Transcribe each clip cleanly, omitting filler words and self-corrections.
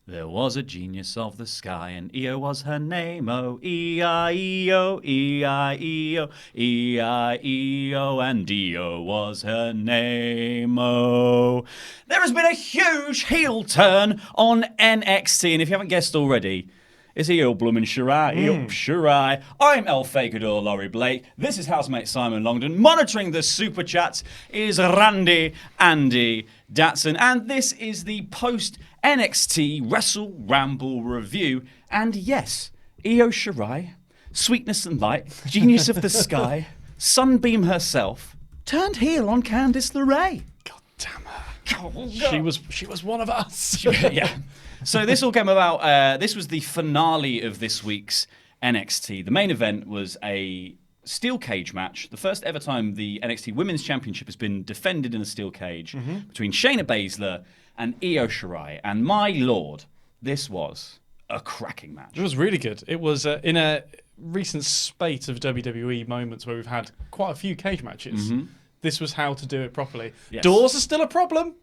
There was a genius of the sky, and Io was her name. Oh, E-I-E-O, E-I-E-O, E-I-E-O, and Io was her name. Oh, there has been a huge heel turn on NXT, and if you haven't guessed already, it's Io Bloomin' Shirai. Io Shirai. I'm El Fakador Laurie Blake. This is housemate Simon Longdon. Monitoring the super chats is Randy Andy Datson, and this is the post NXT WrestleRamble review. And yes, Io Shirai, sweetness and light, genius of the sky, Sunbeam herself, turned heel on Candice LeRae. God damn her. Oh, She was one of us. Yeah. So this all came about. This was the finale of this week's NXT. The main event was a steel cage match. The first ever time the NXT Women's Championship has been defended in a steel cage between Shayna Baszler and Io Shirai. And my lord, this was a cracking match. It was really good. It was in a recent spate of WWE moments where we've had quite a few cage matches. This was how to do it properly. Yes. Doors are still a problem.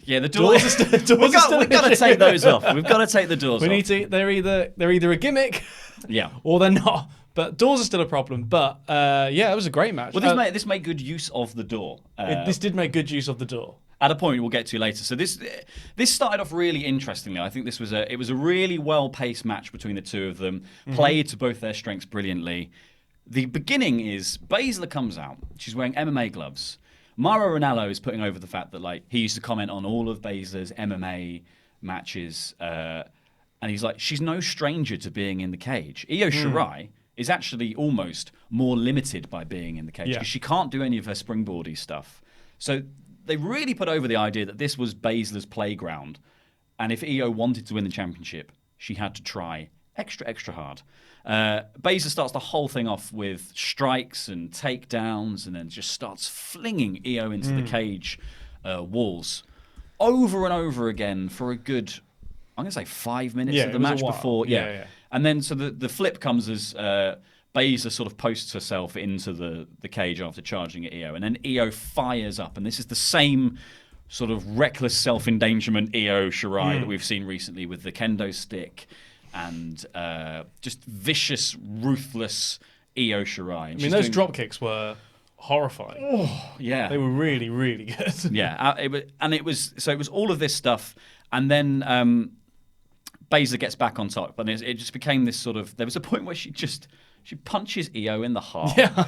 Yeah, the doors are still. We've got to take those off. We've got to take the doors off. They're either a gimmick, yeah, or they're not. But doors are still a problem. But yeah, it was a great match. Well, this made good use of the door. This did make good use of the door. At a point we'll get to later. So this started off really interestingly. I think it was a really well-paced match between the two of them, played to both their strengths brilliantly. The beginning is Baszler comes out. She's wearing MMA gloves. Mauro Ranallo is putting over the fact that he used to comment on all of Baszler's MMA matches, and he's like, she's no stranger to being in the cage. Io Shirai is actually almost more limited by being in the cage because she can't do any of her springboardy stuff. So they really put over the idea that this was Baszler's playground, and if Io wanted to win the championship, she had to try extra hard. Baszler starts the whole thing off with strikes and takedowns, and then just starts flinging Io into the cage walls over and over again for a good, I'm going to say 5 minutes of the match before. Yeah. And then so the flip comes as Baszler sort of posts herself into the cage after charging at Io, and then Io fires up, and this is the same sort of reckless self-endangerment Io Shirai that we've seen recently with the kendo stick and just vicious, ruthless Io Shirai. And those drop kicks were horrifying. Oh, yeah. They were really, really good. Yeah, it was all of this stuff, and then Baszler gets back on top, and it just became this sort of. There was a point where she punches Io in the heart. Yeah.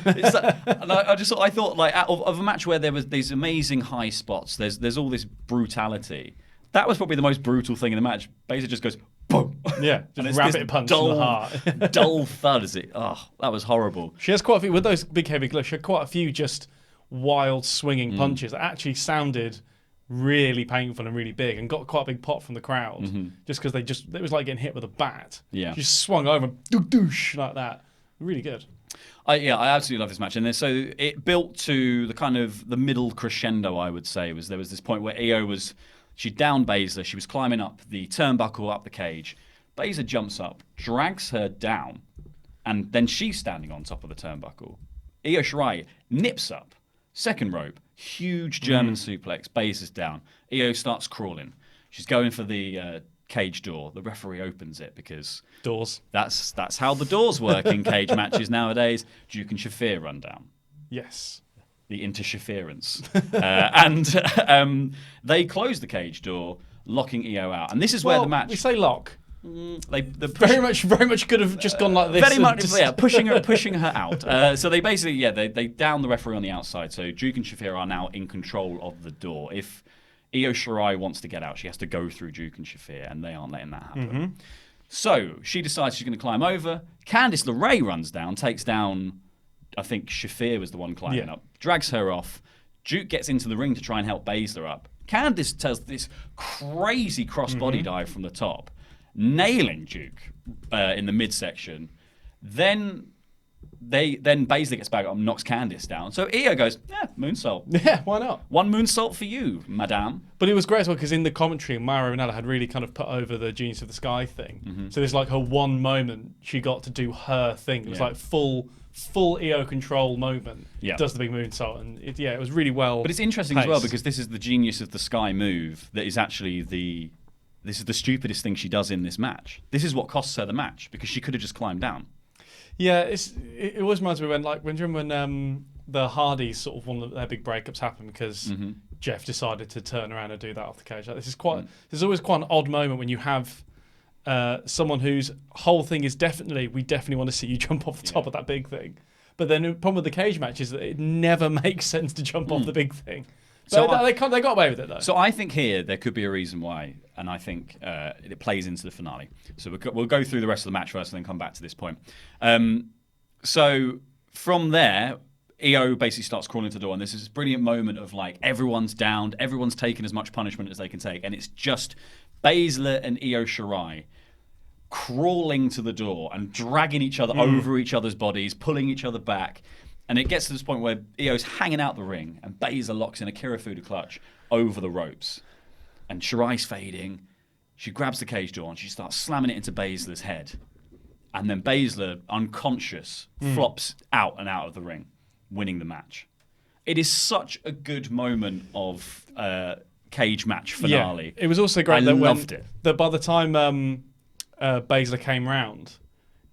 And I thought out of a match where there was these amazing high spots, there's all this brutality. That was probably the most brutal thing in the match. Baszler just goes boom. Yeah, just rabbit punch in the heart. Dull thud. That was horrible. She has quite a few with those big heavy gloves. She had quite a few just wild swinging punches that actually sounded really painful and really big, and got quite a big pop from the crowd just because it was like getting hit with a bat. Yeah, she just swung over and doosh like that. Really good. I absolutely love this match, and so it built to the kind of the middle crescendo. I would say there was this point where Io she downed Baszler. She was climbing up the turnbuckle, up the cage. Baszler jumps up, drags her down, and then she's standing on top of the turnbuckle. Io Shirai nips up, second rope, huge German suplex. Baszler's down. Io starts crawling. She's going for the cage door. The referee opens it because doors. That's how the doors work in cage matches nowadays. Duke and Shafir run down. Yes. The interference. And they close the cage door, locking Io out. And this is where the match. We say lock. Very much could have just gone like this. Very much, pushing her out. So they basically, they down the referee on the outside. So Duke and Shafir are now in control of the door. If Io Shirai wants to get out, she has to go through Duke and Shafir, and they aren't letting that happen. So she decides she's going to climb over. Candice LeRae runs down, takes down. I think Shafir was the one climbing up, drags her off. Duke gets into the ring to try and help Baszler up. Candice does this crazy crossbody dive from the top, nailing Duke in the midsection. Then Baszler gets back up and knocks Candice down. So Io goes, moonsault. Yeah, why not? One moonsault for you, madame. But it was great as well because in the commentary, Mauro Ranallo had really kind of put over the Genius of the Sky thing. So there's her one moment she got to do her thing. It was like full Io control moment. Yeah. Does the big moonsault, and it was really well. But it's interesting as well because this is the Genius of the Sky move that is actually the this is the stupidest thing she does in this match. This is what costs her the match because she could have just climbed down. Yeah, it always reminds me when the Hardys sort of one of their big breakups happened because Jeff decided to turn around and do that off the cage. Like, there's always quite an odd moment when you have someone whose whole thing is we definitely want to see you jump off the top of that big thing. But then the problem with the cage match is that it never makes sense to jump off the big thing. But they got away with it though. So I think here there could be a reason why, and I think it plays into the finale. So we'll go through the rest of the match first and then come back to this point. So from there, Io basically starts crawling to the door, and there's this brilliant moment of like everyone's downed, everyone's taken as much punishment as they can take, and it's just Baszler and Io Shirai crawling to the door and dragging each other over each other's bodies, pulling each other back. And it gets to this point where Io's hanging out the ring and Baszler locks in a Kirifuda clutch over the ropes. And Shirai's fading. She grabs the cage door and she starts slamming it into Baszler's head. And then Baszler, unconscious, flops out and out of the ring, winning the match. It is such a good moment of cage match finale. Yeah. It was also great that by the time Baszler came round,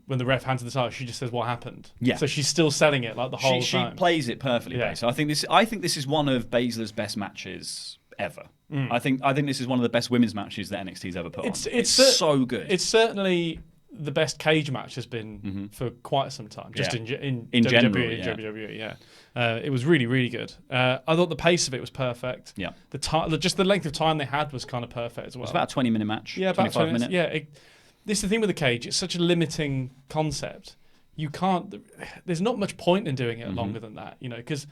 when the ref hands her the title, she just says what happened. Yeah. So she's still selling it like the whole time. She plays it perfectly. Yeah. So I think this is one of Baszler's best matches ever. I think this is one of the best women's matches that NXT's ever put on. It's so good. It's certainly the best cage match has been for quite some time. Just in WWE, yeah. It was really, really good. I thought the pace of it was perfect. Yeah. Just the length of time they had was kind of perfect as well. It was about a 20-minute match. Yeah, about 20 minutes. Yeah. This is the thing with the cage. It's such a limiting concept. You can't. There's not much point in doing it longer than that, because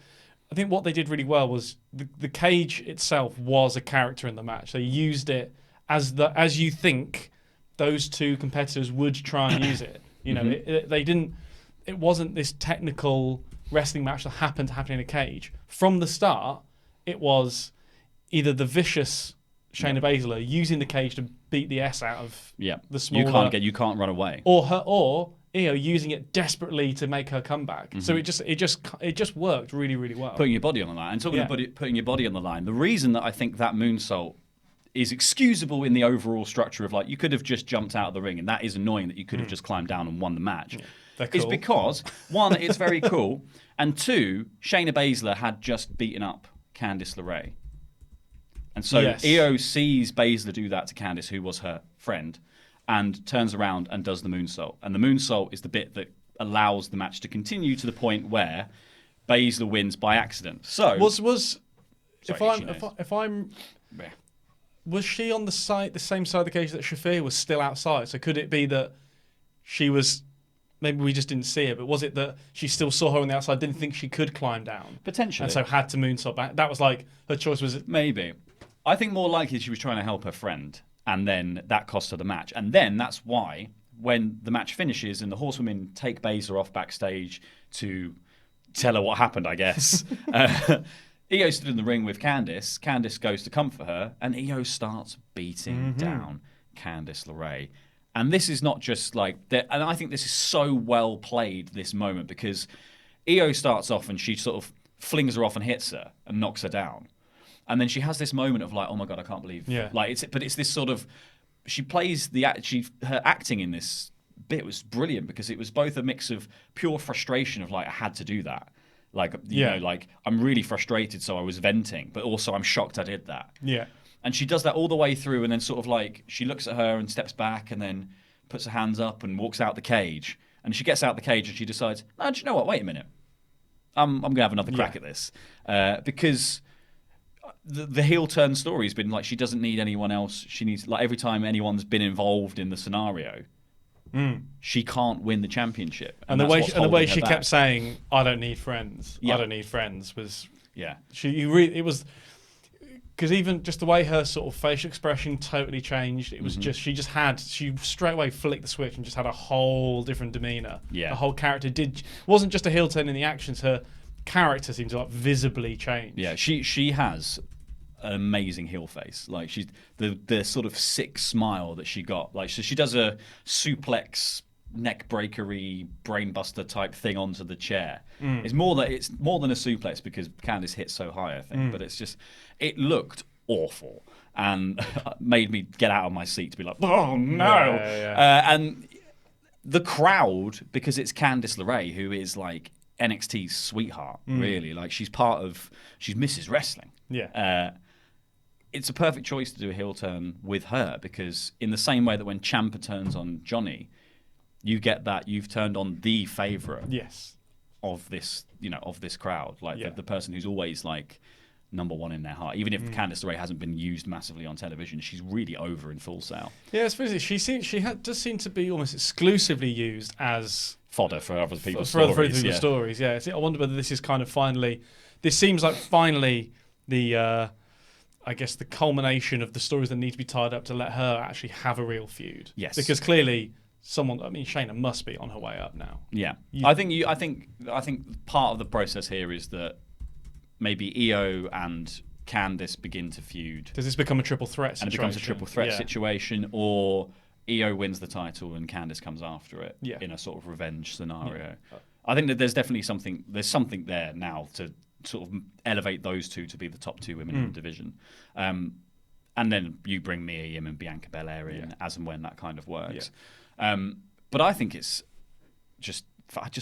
I think what they did really well was the cage itself was a character in the match. They used it as you think those two competitors would try and use it. They didn't. It wasn't this technical wrestling match that happened to happen in a cage. From the start, it was either the vicious Shayna Baszler using the cage to beat the S out of the smaller. You can't run away. Or Io using it desperately to make her come back. So it just worked really, really well. Putting your body on the line. And talking about putting your body on the line, the reason that I think that moonsault is excusable in the overall structure of like you could have just jumped out of the ring, and that is annoying that you could have just climbed down and won the match. Yeah, cool. Is because one, it's very cool, and two, Shayna Baszler had just beaten up Candice LeRae. And so Io sees Baszler do that to Candice, who was her friend, and turns around and does the moonsault. And the moonsault is the bit that allows the match to continue to the point where Baszler wins by accident. So was she on the same side of the cage that Shafir was still outside? So could it be that she was? Maybe we just didn't see it, but was it that she still saw her on the outside, didn't think she could climb down? Potentially. And so had to moonsault back? That was like, her choice was... Maybe. I think more likely she was trying to help her friend, and then that cost her the match. And then that's why, when the match finishes and the horsewomen take Baszler off backstage to tell her what happened, I guess, Io stood in the ring with Candice. Candice goes to comfort her, and Io starts beating down Candice LeRae. And this is not just like... and I think this is so well played, this moment, because Io starts off and she sort of flings her off and hits her and knocks her down. And then she has this moment of like, oh my God, I can't believe... Yeah. But it's this sort of... She plays her acting in this bit was brilliant because it was both a mix of pure frustration of like, I had to do that. Like, you know, like I'm really frustrated, so I was venting, but also I'm shocked I did that. Yeah. And she does that all the way through, and then sort of like she looks at her and steps back, and then puts her hands up and walks out the cage. And she gets out the cage and she decides, "No, do you know what? Wait a minute, I'm gonna have another crack at this," because the heel turn story has been like she doesn't need anyone else. She needs like every time anyone's been involved in the scenario, she can't win the championship. And the way she kept saying, "I don't need friends. I don't need friends," was it was. Because even just the way her sort of facial expression totally changed, it was just she straight away flicked the switch and just had a whole different demeanor. Yeah, the whole character wasn't just a heel turn in the actions. Her character seemed to like visibly change. Yeah, she has an amazing heel face. Like she's the sort of sick smile that she got. Like she does a suplex, neck breakery, brainbuster type thing onto the chair. It's more than a suplex because Candice hit so high, I think. But it looked awful and made me get out of my seat to be like, oh no. And the crowd, because it's Candice LeRae, who is like NXT's sweetheart, really. Like she's Mrs. Wrestling. Yeah. It's a perfect choice to do a heel turn with her, because in the same way that when Ciampa turns on Johnny, you get that you've turned on the favourite of this, of this crowd, like the person who's always like number one in their heart. Even if Candice LeRae hasn't been used massively on television, she's really over in Full Sail. Yeah, it's funny. Does seem to be almost exclusively used as fodder for other people's stories. Yeah, I wonder whether this is kind of finally. This seems like finally the. I guess the culmination of the stories that need to be tied up to let her actually have a real feud. Yes, because clearly Shayna must be on her way up now. Yeah, I think part of the process here is that maybe Io and Candice begin to feud. Does this become a triple threat situation? And it becomes a triple threat situation, or Io wins the title and Candice comes after it in a sort of revenge scenario. Yeah. I think that there's definitely something there now to sort of elevate those two to be the top two women in the division. And then you bring Mia Yim and Bianca Belair in as and when that kind of works. Yeah. But I think I just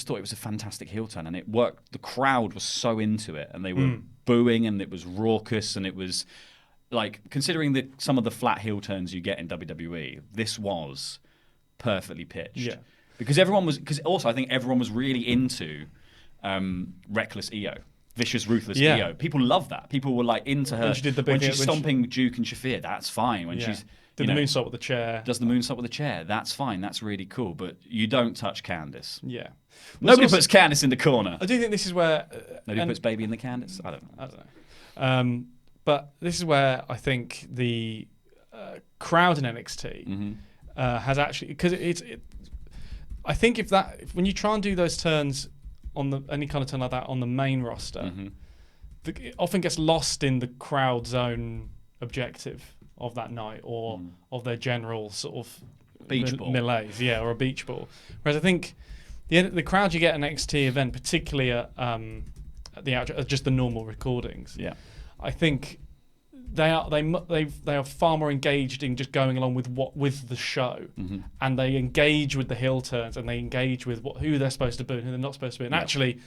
thought it was a fantastic heel turn, and it worked. The crowd was so into it, and they were booing, and it was raucous, and it was like, considering some of the flat heel turns you get in WWE, this was perfectly pitched. Yeah. Because I think everyone was really into Reckless Io. Vicious, ruthless Io. People love that. People were like into her. When she's stomping Duke and Shafir, that's fine. When she's did the moonsault with the chair. Does the moonsault with the chair. That's fine. That's really cool. But you don't touch Candice. Yeah. Nobody puts Candice in the corner. I do think this is where... Nobody puts Baby in the Candice? I don't know. But this is where I think the crowd in NXT has actually... Because I think when you try and do those turns... any kind of turn like that on the main roster, it often gets lost in the crowd's own objective of that night, or of their general sort of beach ball malaise, or a beach ball. Whereas I think the crowd you get at an NXT event, particularly at just the normal recordings, I think they are far more engaged in just going along with the show, and they engage with the heel turns, and they engage with who they're supposed to be and who they're not supposed to be. And actually,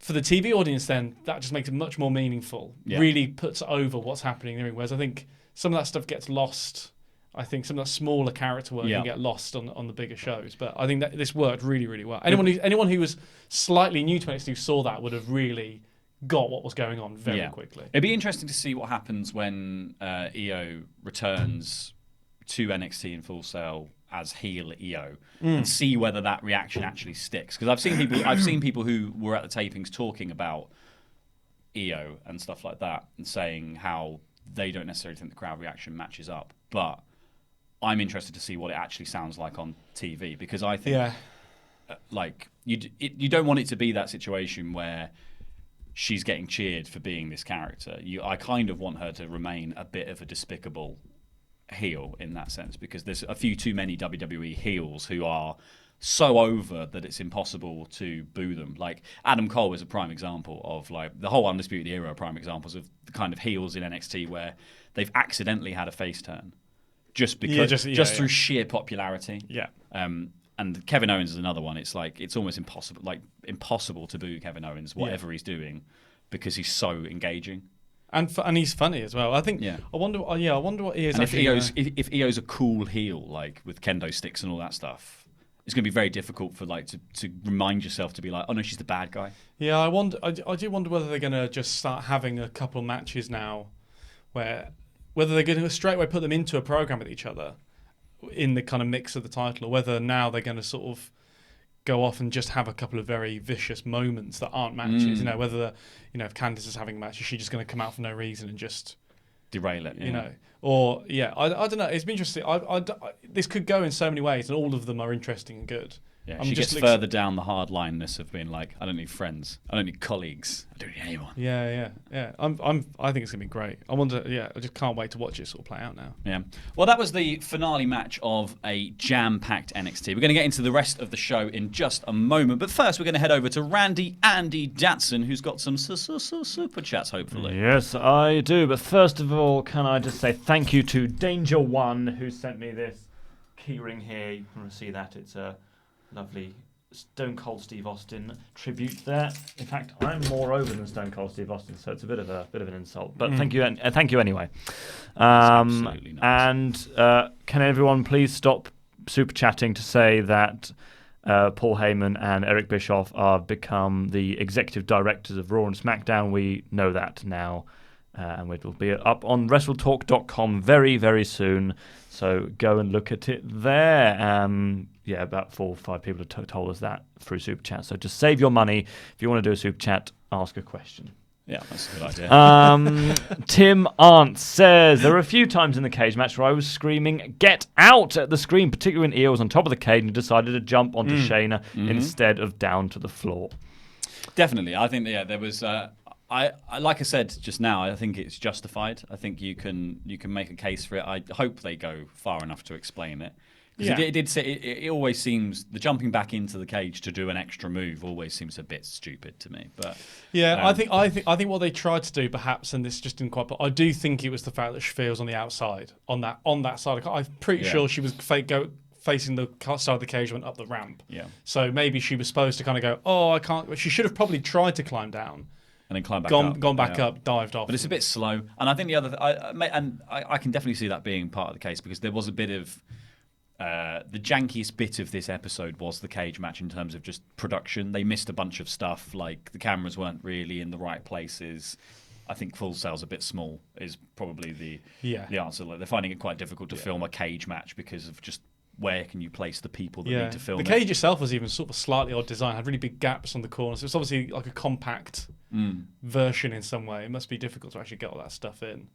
for the TV audience, then that just makes it much more meaningful. Really puts over what's happening there. Whereas I think some of that stuff gets lost. I think some of that smaller character work can get lost on the bigger shows. But I think that this worked really, really well. Anyone who was slightly new to NXT who saw that would have really got what was going on very quickly. It'd be interesting to see what happens when Io returns to NXT in Full Sail as heel Io, and see whether that reaction actually sticks. Because I've seen people who were at the tapings talking about Io and stuff like that, and saying how they don't necessarily think the crowd reaction matches up. But I'm interested to see what it actually sounds like on TV, because I think like you don't want it to be that situation where she's getting cheered for being this character. I kind of want her to remain a bit of a despicable heel in that sense, because there's a few too many WWE heels who are so over that it's impossible to boo them. Like Adam Cole is a prime example of, like, the whole Undisputed Era are prime examples of the kind of heels in NXT where they've accidentally had a face turn just because through sheer popularity. Yeah. And Kevin Owens is another one. It's like it's almost impossible to boo Kevin Owens, whatever he's doing, because he's so engaging. And he's funny as well. I think. Yeah. I wonder what he is. And if Io's a cool heel, like with kendo sticks and all that stuff, it's going to be very difficult for to remind yourself to be like, oh no, she's the bad guy. Yeah, I do wonder whether they're going to just start having a couple of matches now, whether they're going to straight away put them into a program with each other in the kind of mix of the title, or whether now they're going to sort of go off and just have a couple of very vicious moments that aren't matches. Whether if Candice is having a match, is she just going to come out for no reason and just derail it? I don't know. It's been interesting. This could go in so many ways, and all of them are interesting and good. Yeah, she gets further down the hard lineness of being like, I don't need friends, I don't need colleagues, I don't need anyone. Yeah. I think it's gonna be great. I just can't wait to watch it sort of play out now. Yeah. Well, that was the finale match of a jam-packed NXT. We're going to get into the rest of the show in just a moment, but first we're going to head over to Randy Andy Datson, who's got some super chats, hopefully. Yes, I do. But first of all, can I just say thank you to Danger One, who sent me this keyring here. You can see that it's a lovely Stone Cold Steve Austin tribute there. In fact, I'm more over than Stone Cold Steve Austin, so it's a bit of an insult. But thank you anyway. Absolutely nice. And can everyone please stop super chatting to say that Paul Heyman and Eric Bischoff have become the executive directors of Raw and SmackDown? We know that now. And it will be up on WrestleTalk.com very, very soon. So go and look at it there. About 4 or 5 people have told us that through Super Chat. So just save your money. If you want to do a Super Chat, ask a question. Yeah, that's a good idea. Tim Arndt says, there were a few times in the cage match where I was screaming, get out at the screen, particularly when Io was on top of the cage and decided to jump onto Shayna instead of down to the floor. Definitely. I think, there was... I like I said just now, I think it's justified. I think you can make a case for it. I hope they go far enough to explain it. Because it did say it always seems the jumping back into the cage to do an extra move always seems a bit stupid to me. But I think what they tried to do perhaps, and this just didn't quite. But I do think it was the fact that Shafir was on the outside on that side. I'm pretty sure she was facing the side of the cage, went up the ramp. Yeah. So maybe she was supposed to kind of go, oh, I can't. She should have probably tried to climb down. And then climb back up. Gone back up, dived off. But it's a bit slow. And I think the other... I can definitely see that being part of the case because there was a bit of... the jankiest bit of this episode was the cage match in terms of just production. They missed a bunch of stuff, like the cameras weren't really in the right places. I think Full Sail's a bit small is probably the answer. Like, they're finding it quite difficult to film a cage match because of just where can you place the people that need to film it. The cage itself was even sort of slightly odd design, had really big gaps on the corners. So it's obviously like a compact version in some way. It must be difficult to actually get all that stuff in.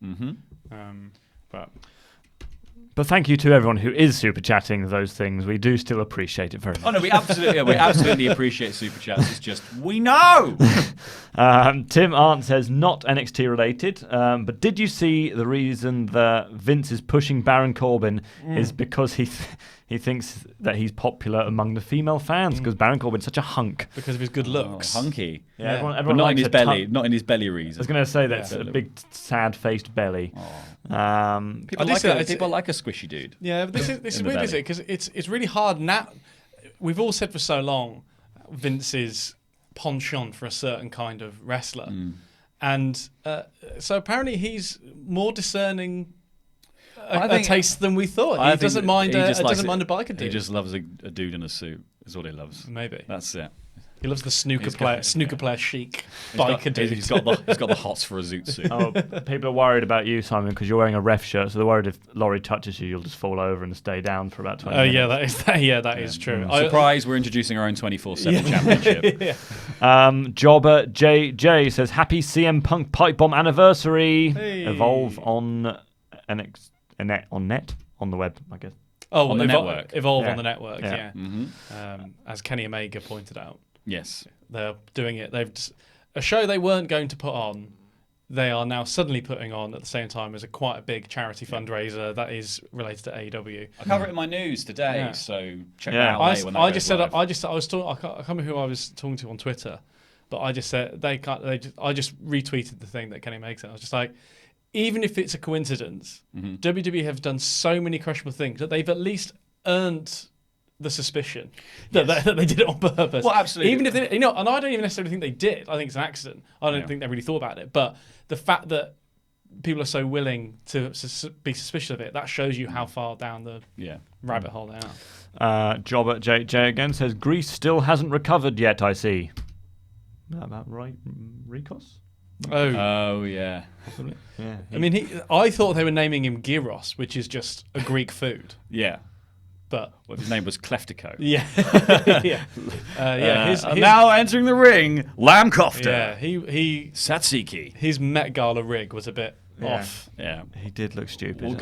But thank you to everyone who is super chatting those things. We do still appreciate it very much. Oh no, we absolutely appreciate super chats. It's just we know. Tim Arndt says not NXT related, but did you see the reason that Vince is pushing Baron Corbin is because he thinks that he's popular among the female fans because Baron Corbin's such a hunk because of his good looks. Hunky. Yeah, everyone but not in his belly. Not in his belly reason. I was going to say that's a big sad-faced belly. People like a squishy dude. Yeah, but this is weird, is it? Because it's really hard now. We've all said for so long Vince's penchant for a certain kind of wrestler, and so apparently he's more discerning a taste than we thought. He doesn't mind a biker dude. He just loves a dude in a suit. Is what he loves. Maybe that's it. He loves the snooker player chic biker dude. He's got the hots for a zoot suit. Oh, people are worried about you, Simon, because you're wearing a ref shirt. So they're worried if Laurie touches you, you'll just fall over and stay down for about 20 minutes. That is true. Surprise! We're introducing our own 24/7 championship. Jobber JJ says, "Happy CM Punk pipe bomb anniversary." Hey. Evolve on on the web, I guess. Oh, on the network. Evolve on the network. Yeah. Mm-hmm. As Kenny Omega pointed out. Yes, they're doing it. A show they weren't going to put on, they are now suddenly putting on at the same time as quite a big charity fundraiser that is related to AEW. I cover it in my news today, so check that out. I can't remember who I was talking to on Twitter, but I just said I just retweeted the thing that Kenny makes. I was just like, even if it's a coincidence, WWE have done so many questionable things that they've at least earned the suspicion that they did it on purpose. Well, absolutely. Even if they, and I don't even necessarily think they did. I think it's an accident. I don't think they really thought about it. But the fact that people are so willing to be suspicious of it, that shows you how far down the rabbit hole they are. Jobber JJ again says, Greece still hasn't recovered yet, I see. Is that about right? Rikos? Oh yeah. Yeah. I mean, I thought they were naming him Gyros, which is just a Greek food. Yeah. But his name was Kleftico. Yeah. His now entering the ring, Lamb Kofta. Yeah, he Satsiki. His Met Gala rig was a bit off. Yeah. He did look stupid. We'll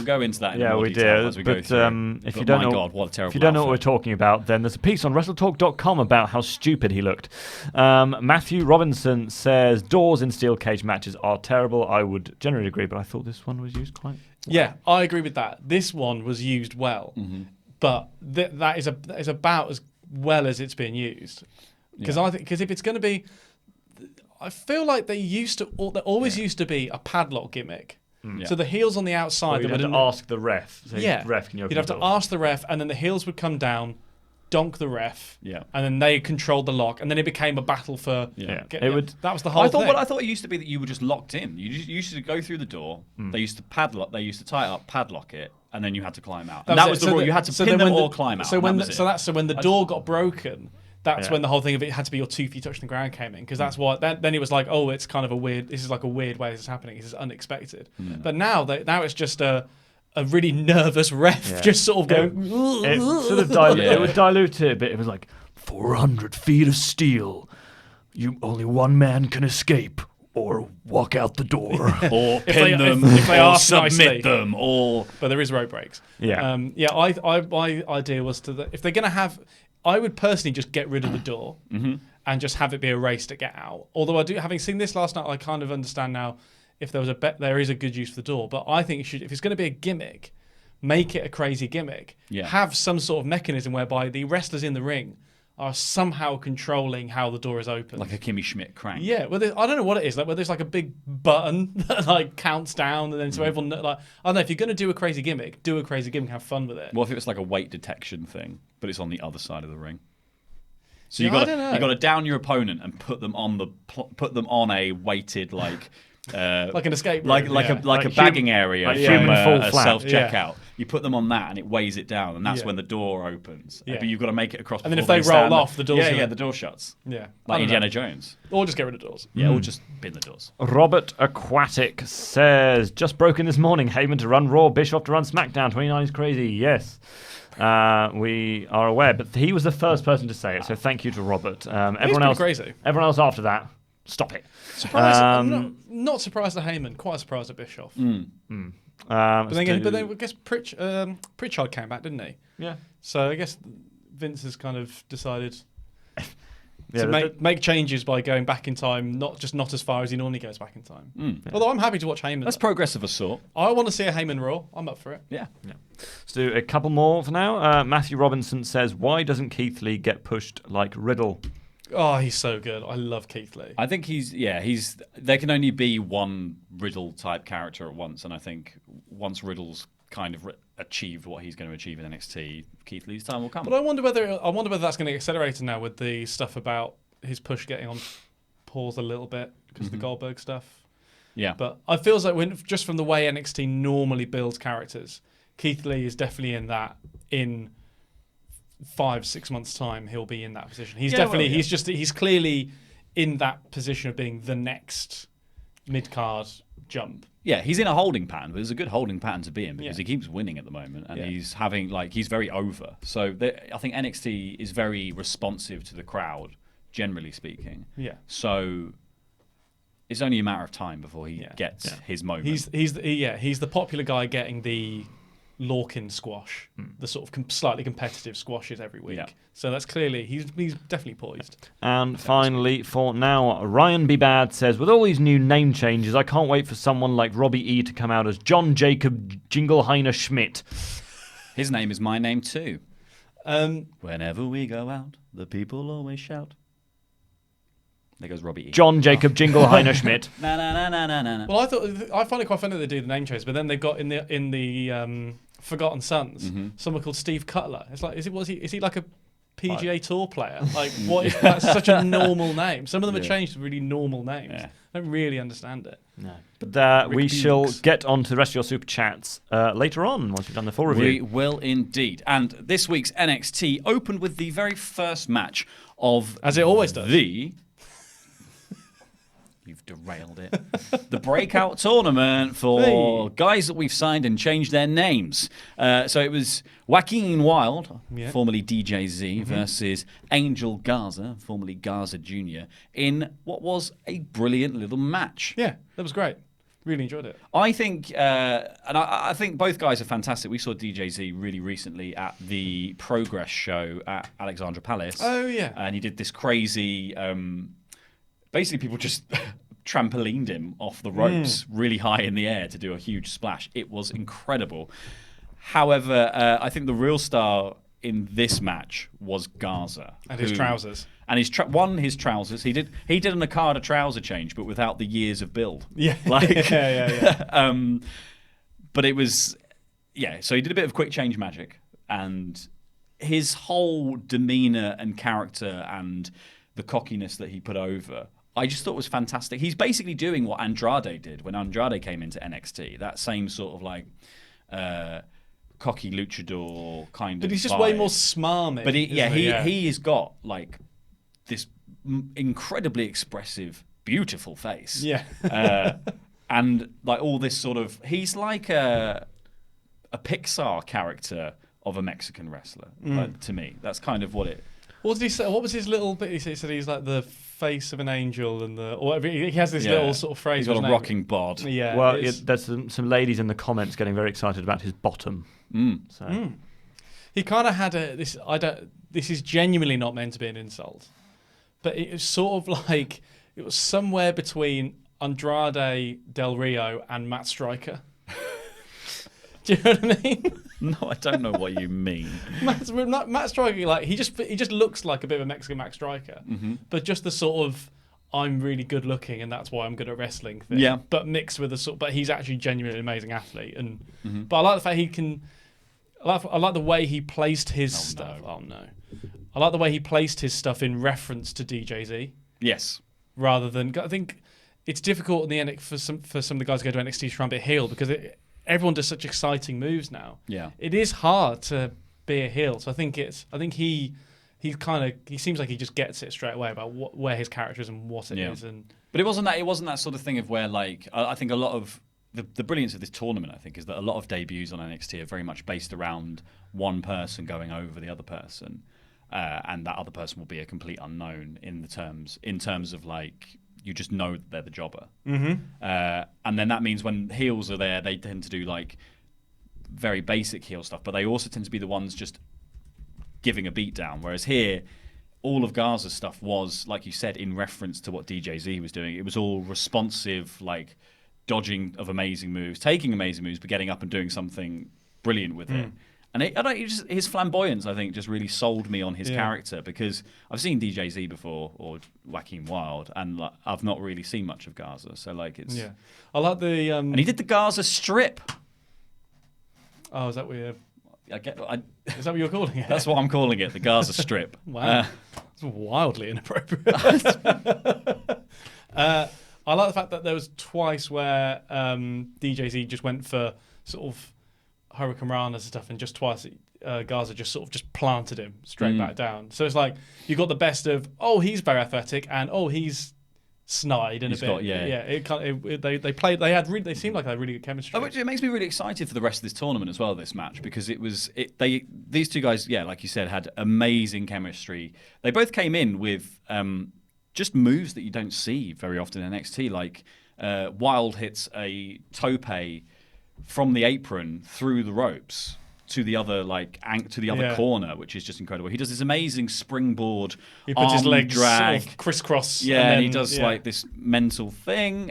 go into that in Yeah, more we detail did. as we go But through. if But you don't my know, God, what a terrible if you don't know what we're outfit. talking about, then there's a piece on WrestleTalk.com about how stupid he looked. Matthew Robinson says doors in steel cage matches are terrible. I would generally agree, but I thought this one was used quite. Yeah, I agree with that. This one was used well, but that is about as well as it's been used. Because if it's going to be, I feel like there always used to be a padlock gimmick. So the heels on the outside. You'd have to ask the ref. Yeah, ref, can you open you'd have the to door? ask the ref, and then the heels would come down, donk the ref, Yeah. and then they controlled the lock, and then it became a battle for. Yeah. That was the whole I thought thing. I thought it used to be that you were just locked in. You used to go through the door. They used to padlock. They used to tie it up, padlock it, and then you had to climb out. And that was the rule. You had to pin them or climb out. So when the door got broken, that's when the whole thing of it had to be your 2 feet touching the ground came in, because that's what. Then it was like, oh, it's kind of a weird. This is like a weird way this is happening. This is unexpected. But now it's just a really nervous ref just sort of going. It sort of it would dilute it a bit. It was like 400 feet of steel. Only one man can escape or walk out the door. Or pin them, if they or ask submit nicely. them, or. But there is rope breaks. Yeah. My idea was if they're going to have, I would personally just get rid of the door and just have it be a race to get out. Although having seen this last night, I kind of understand now if there was there is a good use for the door. But I think if it's going to be a gimmick, make it a crazy gimmick. Yeah. Have some sort of mechanism whereby the wrestlers in the ring are somehow controlling how the door is opened. Like a Kimmy Schmidt crank. Yeah, well, I don't know what it is. Like, where there's like a big button that like counts down, and then so everyone like, I don't know. If you're going to do a crazy gimmick, do a crazy gimmick, have fun with it. What if it was like a weight detection thing, but it's on the other side of the ring? So I don't know. you got to down your opponent and put them on a weighted like like an escape room, like a bagging area like from human fall a flat. self checkout. You put them on that and it weighs it down, and that's Yeah. when the door opens. Yeah. But you've got to make it across. And then if before they stand roll there. off, the door's yeah, gonna- the door shuts. yeah, Like I don't Indiana know. Jones. Or just get rid of doors. Yeah, or just bin the doors. Robert Aquatic says, just broken this morning. Heyman to run Raw, Bischoff to run SmackDown. 29 is crazy. Yes. We are aware, but he was the first person to say it, so thank you to Robert. Everyone else, crazy. Everyone else after that, stop it. Surprised, I'm not surprised at Heyman. Quite surprised at Bischoff. But then I guess Pritchard came back, didn't he? yeah, So I guess Vince has kind of decided yeah, to make changes by going back in time, not as far as he normally goes back in time. Although I'm happy to watch Heyman. That's progressive of sort. I want to see a Heyman Raw. I'm up for it. Yeah. Let's do a couple more for now. Matthew Robinson says, why doesn't Keith Lee get pushed like Riddle? Oh, he's so good. I love Keith Lee. I think there can only be one Riddle type character at once, and I think once Riddle's kind of achieved what he's going to achieve in NXT, Keith Lee's time will come. But I wonder whether that's going to get accelerated now with the stuff about his push getting on pause a little bit because of the Goldberg stuff. Yeah. But it feels like just from the way NXT normally builds characters, Keith Lee is definitely in that. In 5-6 months' time, he'll be in that position. He's clearly in that position of being the next mid-card jump. Yeah, he's in a holding pattern, but it's a good holding pattern to be in because Yeah. he keeps winning at the moment, and Yeah. he's very over. So I think NXT is very responsive to the crowd, generally speaking. Yeah. So it's only a matter of time before he gets his moment. He's the popular guy getting the Lorcan squash, the sort of slightly competitive squashes every week. Yeah. So that's clearly he's definitely poised. And finally, for now, Ryan B. Bad says, with all these new name changes, I can't wait for someone like Robbie E to come out as John Jacob Jingleheimer Schmidt. His name is my name too. Um, Whenever we go out, the people always shout. There goes Robbie E. John Jacob Jingleheimer Schmidt. Na na na na na na. well, I find it quite funny that they do the name changes, but then they've got in the Forgotten Sons someone called Steve Cutler. It's like, is he like a PGA Tour player? Like, what is that's such a normal name? Some of them are changed to really normal names. Yeah. I don't really understand it. No. But we Rick shall Bukes. get on to the rest of your super chats later on, once we've done the full review. We will indeed. And this week's NXT opened with the very first match of As it always does. You've derailed it. The Breakout tournament for guys that we've signed and changed their names. So it was Joaquin Wilde, formerly DJZ, versus Angel Garza, formerly Garza Jr., in what was a brilliant little match. Yeah, that was great. Really enjoyed it. I think, I think both guys are fantastic. We saw DJZ really recently at the Progress show at Alexandra Palace. Oh, yeah. And he did this crazy, basically people just trampolined him off the ropes really high in the air to do a huge splash. It was incredible. However, I think the real star in this match was Garza. And his trousers. And his trousers. He did an Okada trouser change, but without the years of build. Yeah. Yeah. But it was, so he did a bit of quick change magic, and his whole demeanor and character and the cockiness that he put over, I just thought was fantastic. He's basically doing what Andrade did when Andrade came into NXT. That same sort of like cocky luchador kind of. But he's just vibe. way more smarmy. But he has got like this incredibly expressive, beautiful face. Yeah. And like all this sort of, he's like a Pixar character of a Mexican wrestler. Like, to me, that's kind of what it. What did he say? What was his little bit? He said he's like the face of an angel, and or whatever. He has this little sort of phrase. He's got a rocking bod. Yeah. Well, there's some ladies in the comments getting very excited about his bottom. So. He kind of had this. This is genuinely not meant to be an insult, but it was sort of like it was somewhere between Andrade Del Rio and Matt Striker. Do you know what I mean? No, I don't know what you mean. Matt Striker, like he just looks like a bit of a Mexican Matt Striker, but just the sort of I'm really good looking and that's why I'm good at wrestling thing. Yeah. But mixed with but he's actually genuinely amazing athlete, and but I like the fact he can. I like the way he placed his stuff. No. Oh no, I like the way he placed his stuff in reference to DJZ. Yes. Rather than, I think it's difficult in the for some of the guys who go to NXT to try and be a heel because everyone does such exciting moves now. Yeah. It is hard to be a heel. So I think he seems like he just gets it straight away about where his character is and what it is. And but it wasn't that sort of thing of where like I think a lot of the brilliance of this tournament, I think, is that a lot of debuts on NXT are very much based around one person going over the other person, and that other person will be a complete unknown in terms of like you just know that they're the jobber, and then that means when heels are there, they tend to do like very basic heel stuff, but they also tend to be the ones just giving a beat down. Whereas here, all of Garza's stuff was, like you said, in reference to what DJZ was doing. It was all responsive, like dodging of amazing moves, taking amazing moves, but getting up and doing something brilliant with it. And his flamboyance, I think, just really sold me on his character, because I've seen DJZ before or Joaquin Wilde, and like, I've not really seen much of Garza. So like it's I like the and he did the Garza strip. Oh, is that what is that what you're calling it? That's what I'm calling it, the Garza strip. Wow, it's wildly inappropriate. I like the fact that there was twice where DJZ just went for sort of Hurricane Rana and stuff, and just twice Garza just sort of just planted him straight back down. So it's like you got the best of he's very athletic and he's snide and they seemed like they had really good chemistry. It makes me really excited for the rest of this tournament as well, this match, because these two guys, like you said, had amazing chemistry. They both came in with just moves that you don't see very often in NXT. Like Wilde hits a tope from the apron through the ropes to the other corner, which is just incredible. He does this amazing springboard. He puts his legs drag sort of crisscross. And he does like this mental thing.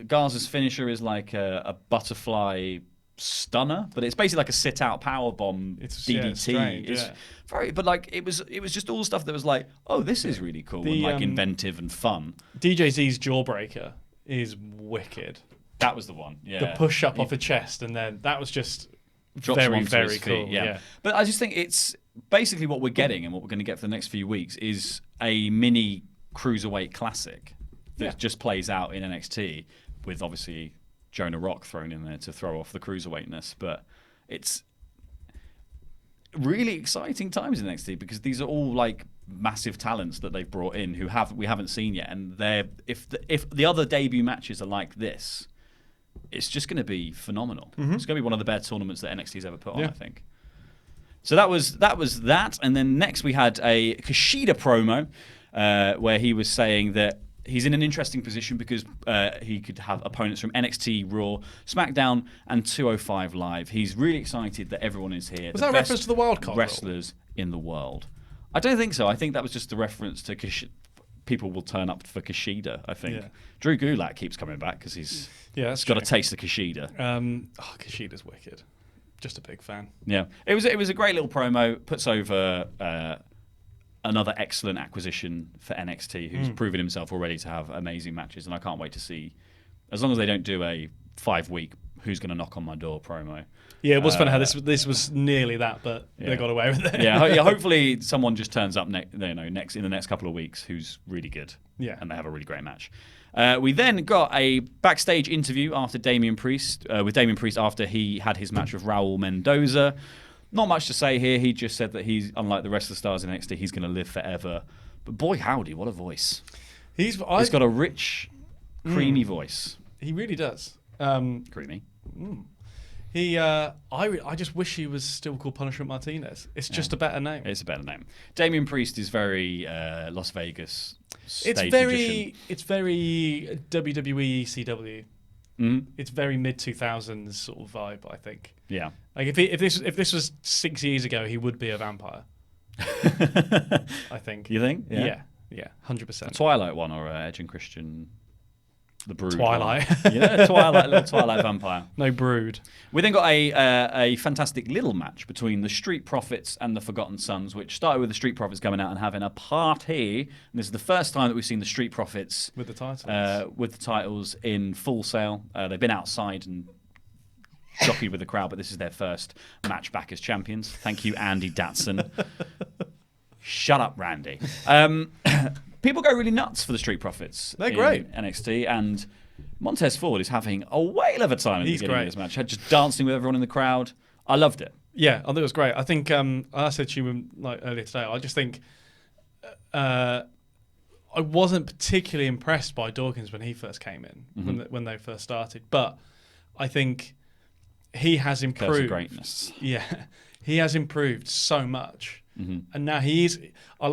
Garza's finisher is like a butterfly stunner, but it's basically like a sit-out powerbomb DDT. Strange, very, but like it was just all stuff that was like, this is really cool and like inventive and fun. DJZ's jawbreaker is wicked. That was the one. Yeah, the push up off a chest, and then that was just very, very cool. Yeah. But I just think it's basically what we're getting, and what we're going to get for the next few weeks is a mini cruiserweight classic that just plays out in NXT with obviously Jonah Rock thrown in there to throw off the cruiserweightness. But it's really exciting times in NXT, because these are all like massive talents that they've brought in who we haven't seen yet, and if the other debut matches are like this, it's just going to be phenomenal. It's going to be one of the best tournaments that NXT's ever put on, I think. So that was that, and then next we had a Kushida promo where he was saying that he's in an interesting position because he could have opponents from NXT, Raw, SmackDown, and 205 Live. He's really excited that everyone is here. Was that a reference to the wildcard wrestlers in the world? I don't think so. I think that was just a reference to people will turn up for Kushida, I think. Yeah. Drew Gulak keeps coming back because he's that's got a taste of Kushida. Kushida's wicked. Just a big fan. Yeah. It was a great little promo. Puts over another excellent acquisition for NXT, who's proven himself already to have amazing matches, and I can't wait to see, as long as they don't do a 5-week who's going to knock on my door promo. Yeah, it was funny how this was nearly that, but they got away with it. yeah, hopefully someone just turns up in the next couple of weeks who's really good. Yeah, and they have a really great match. We then got a backstage interview after Damian Priest after he had his match with Raul Mendoza. Not much to say here. He just said that he's, unlike the rest of the stars in NXT, he's going to live forever. But boy, howdy, what a voice! He's got a rich, creamy voice. He really does. Creamy. I just wish he was still called Punishment Martinez. It's just a better name. It's a better name. Damian Priest is very Las Vegas. It's very WWE ECW. It's very mid 2000s sort of vibe, I think. Yeah. Like if this was 6 years ago, he would be a vampire. I think. You think? Yeah, 100%. Twilight one or Edge and Christian. The Brood. Twilight. Little Twilight vampire. No Brood. We then got a fantastic little match between the Street Profits and the Forgotten Sons, which started with the Street Profits coming out and having a party. And this is the first time that we've seen the Street Profits with the titles in Full Sail. They've been outside and jockeyed with the crowd, but this is their first match back as champions. Thank you, Andy Datson. Shut up, Randy. People go really nuts for the Street Profits. They're great. NXT, and Montez Ford is having a whale of a time at the beginning of this match. Just dancing with everyone in the crowd. I loved it. Yeah, I thought it was great. I think I said to you earlier today. I just think I wasn't particularly impressed by Dawkins when he first came in when they first started, but I think he has improved. Curse of greatness. Yeah, he has improved so much, and now he's. I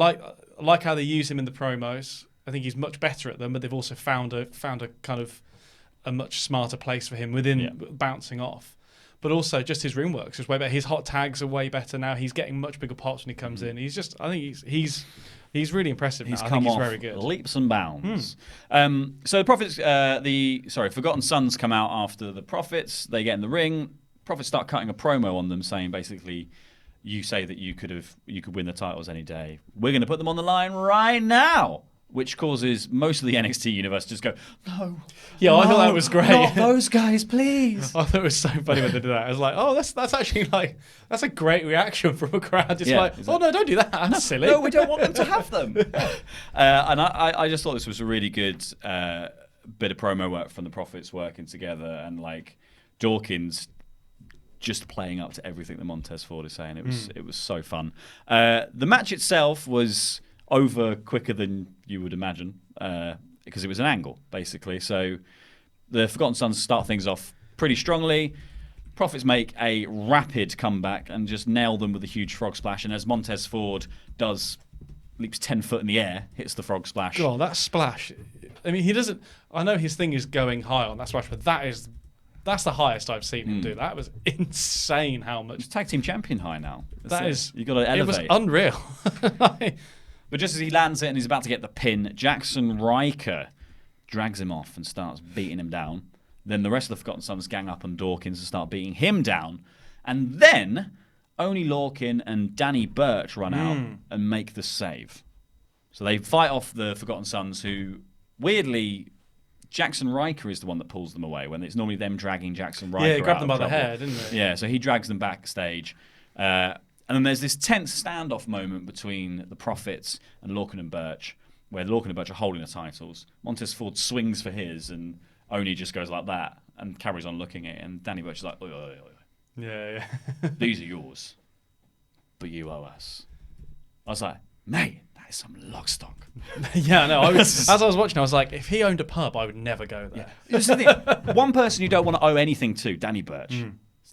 like how they use him in the promos. I think he's much better at them, but they've also found a kind of a much smarter place for him within bouncing off. But also just his ring works is way better. His hot tags are way better now. He's getting much bigger pops when he comes in. I think he's really impressive now. I think he's very good. Leaps and bounds. So the Profits, Forgotten Sons come out after the Profits. They get in the ring. Profits start cutting a promo on them, saying basically, you say that you could win the titles any day. We're going to put them on the line right now, which causes most of the NXT universe to just go, no. Yeah, I thought that was great. Not those guys, please. I thought it was so funny when they did that. I was like, oh, that's actually that's a great reaction from a crowd. It's oh no, don't do that. That's silly. No, we don't want them to have them. And I just thought this was a really good bit of promo work from the Profits working together, and like Dawkins just playing up to everything that Montez Ford is saying. It was so fun. The match itself was over quicker than you would imagine because it was an angle, basically. So the Forgotten Sons start things off pretty strongly. Profits make a rapid comeback and just nail them with a huge frog splash. And as Montez Ford leaps 10 foot in the air, hits the frog splash. God, that splash. I mean, he doesn't... I know his thing is going high on that splash, but that's the highest I've seen him do. That was insane how much... He's tag team champion high now. You've got to elevate. It was unreal. But just as he lands it and he's about to get the pin, Jackson Riker drags him off and starts beating him down. Then the rest of the Forgotten Sons gang up on Dawkins and start beating him down. And then Oney Lorcan and Danny Burch run out and make the save. So they fight off the Forgotten Sons, who, weirdly... Jackson Riker is the one that pulls them away when it's normally them dragging Jackson Riker. Yeah, he grabbed out them by of the trouble. hair, didn't they? Yeah, so he drags them backstage. And then there's this tense standoff moment between the Profits and Lorcan and Burch, where Lorcan and Burch are holding the titles. Montez Ford swings for his, and Oney just goes like that and carries on looking at it. And Danny Burch is like, oi, oi, oi, oi. Yeah. These are yours, but you owe us. I was like, mate, that is some log stock. Yeah, no. As I was watching, I was like, if he owned a pub, I would never go there. Yeah. One person you don't want to owe anything to, Danny Burch.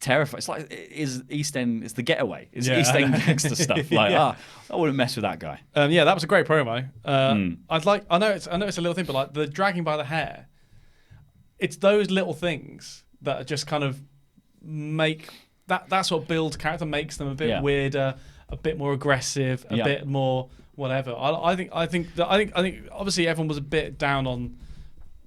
terrifying. It's like is East End. It's the Getaway. It's Yeah, East I End know. gangster stuff. Like I wouldn't mess with that guy. Yeah, that was a great promo. I know it's a little thing, but like the dragging by the hair, it's those little things that are just kind of make that's what builds character, makes them a bit weirder, a bit more aggressive, a bit more whatever. I think obviously everyone was a bit down on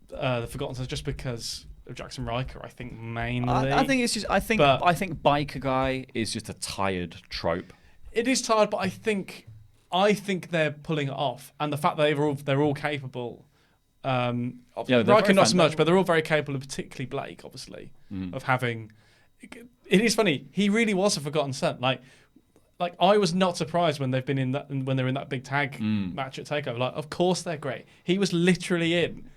the Forgotten Sons just because of Jackson Riker. I think mainly. I think it's just. I think biker guy is just a tired trope. It is tired, but I think they're pulling it off, and the fact that they're all capable. Riker not so much, but they're all very capable, particularly Blake, obviously, of having. It is funny. He really was a Forgotten Son. Like I was not surprised when they've been when they're in that big tag match at Takeover. Like, of course they're great. He was literally in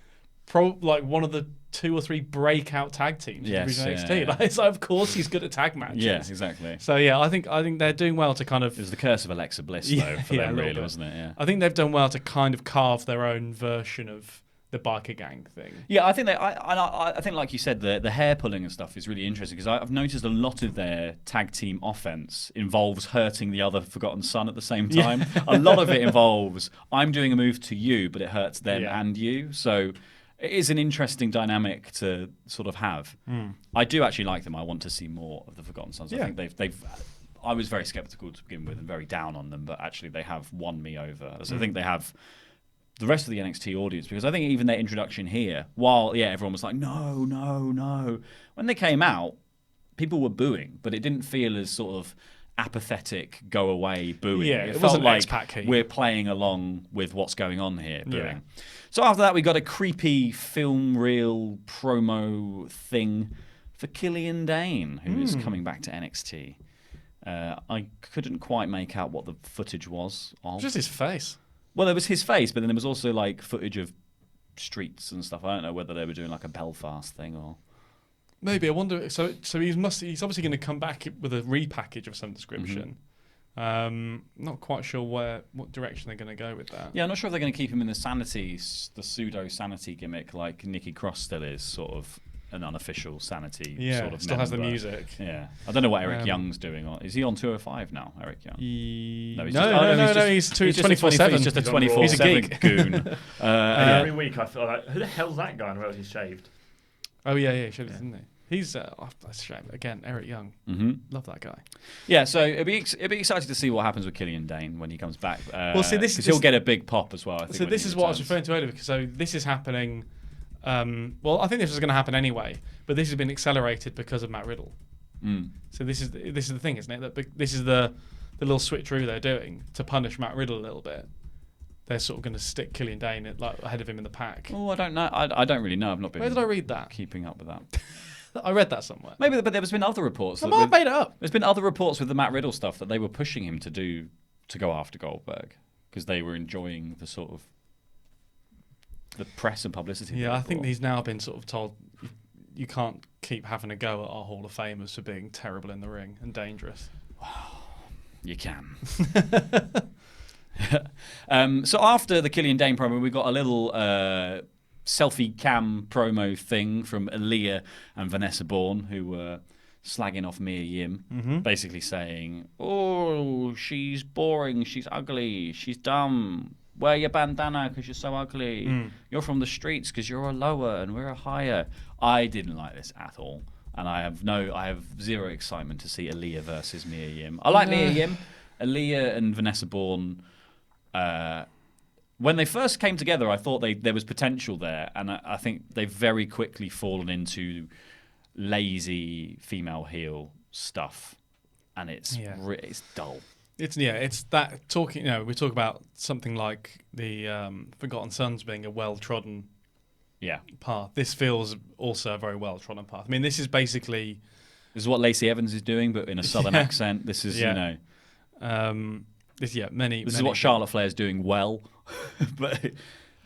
one of the 2 or 3 breakout tag teams in NXT. Yeah. Like, so of course he's good at tag matches. Yeah, exactly. So yeah, I think they're doing well to kind of. It was the curse of Alexa Bliss, though, for them, really, wasn't it? Yeah. I think they've done well to kind of carve their own version of the biker gang thing. Yeah, I think I think, like you said, the hair pulling and stuff is really interesting because I've noticed a lot of their tag team offense involves hurting the other Forgotten Son at the same time. A lot of it involves I'm doing a move to you, but it hurts them and you. So it is an interesting dynamic to sort of have. I do actually like them. I want to see more of the Forgotten Sons. I think they've. I was very skeptical to begin with and very down on them, but actually they have won me over. So I think they have the rest of the NXT audience, because I think even their introduction here, while everyone was like, no, when they came out, people were booing, but it didn't feel as sort of apathetic, go away booing. Yeah, it felt wasn't like heat. We're playing along with what's going on here, booing. Yeah. So after that, we got a creepy film reel promo thing for Killian Dain, who is coming back to NXT. I couldn't quite make out what the footage was of. Just his face. Well, there was his face, but then there was also like footage of streets and stuff. I don't know whether they were doing like a Belfast thing or. Maybe. I wonder. So he's obviously going to come back with a repackage of some description. Not quite sure what direction they're going to go with that. Yeah, I'm not sure if they're going to keep him in the pseudo sanity gimmick like Nikki Cross still is, sort of an unofficial sanity. Yeah, sort of still has the music. Yeah, I don't know what Eric Young's doing. Is he on 205 now, Eric Young? No, he's 24/7. He's just a 24/7 goon. Every week I feel like, who the hell's that guy? And where was he shaved? Oh yeah, he should have, didn't he? He's that's a shame. Again, Eric Young. Love that guy. Yeah, so it'd be exciting to see what happens with Killian Dain when he comes back. Well, see, he'll get a big pop as well. I think, so this is what I was referring to earlier. So this is happening. Well, I think this was going to happen anyway, but this has been accelerated because of Matt Riddle. So this is the thing, isn't it? That this is the little switcheroo they're doing to punish Matt Riddle a little bit. They're sort of going to stick Killian Dain ahead of him in the pack. Oh, I don't know. I don't really know. I've not been. Where did I read that? Keeping up with that. I read that somewhere. Maybe, but there's been other reports. I might have made it up. There's been other reports with the Matt Riddle stuff that they were pushing him to go after Goldberg because they were enjoying the sort of the press and publicity. Yeah, I think he's now been sort of told you can't keep having a go at our Hall of Famers for being terrible in the ring and dangerous. You can. So after the Killian Dain promo, we got a little selfie cam promo thing from Aaliyah and Vanessa Bourne, who were slagging off Mia Yim, basically saying, "Oh, she's boring, she's ugly, she's dumb. Wear your bandana because you're so ugly. You're from the streets because you're a lower and we're a higher." I didn't like this at all, and I have zero excitement to see Aaliyah versus Mia Yim. I like Mia Yim. Aaliyah and Vanessa Bourne. When they first came together, I thought there was potential there, and I think they've very quickly fallen into lazy female heel stuff, and it's dull. It's that talking. We talk about something like the Forgotten Sons being a well-trodden path. This feels also a very well-trodden path. I mean, this is basically what Lacey Evans is doing, but in a southern accent. This is This is what Charlotte Flair's doing well, but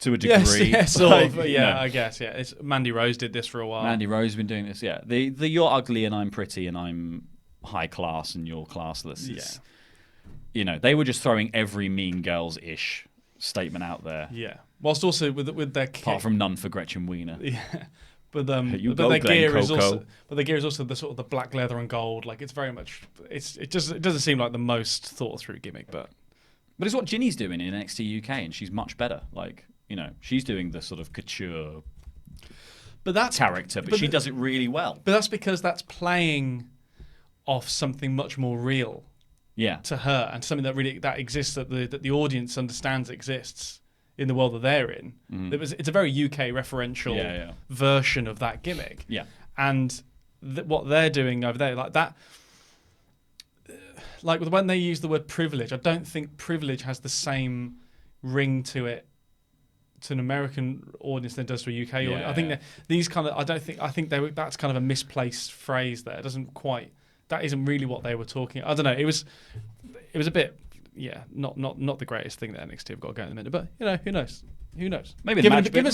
to a degree. Yes, sort of. I guess. Yeah, it's Mandy Rose did this for a while. Mandy Rose has been doing this. Yeah, the you're ugly and I'm pretty and I'm high class and you're classless. They were just throwing every Mean Girls-ish statement out there. Yeah, whilst also with their apart from none for Gretchen Wiener. Yeah, But You but go, their Glen gear is Coco. also the sort of the black leather and gold. Like it's very much it doesn't seem like the most thought through gimmick, but it's what Ginny's doing in NXT UK, and she's much better. Like, she's doing the sort of couture character, but she does it really well. But that's because that's playing off something much more real. Yeah. To her, and something that exists that the audience understands exists in the world that they're in. It's a very UK referential version of that gimmick. Yeah. And what they're doing over there, like that, like when they use the word privilege, I don't think privilege has the same ring to it to an American audience than it does to a UK audience. I think that these kind of, I think that's kind of a misplaced phrase there. It doesn't quite. That isn't really what they were talking. I don't know. It was a bit, not the greatest thing that NXT have got going in a minute. But who knows? Who knows? Maybe given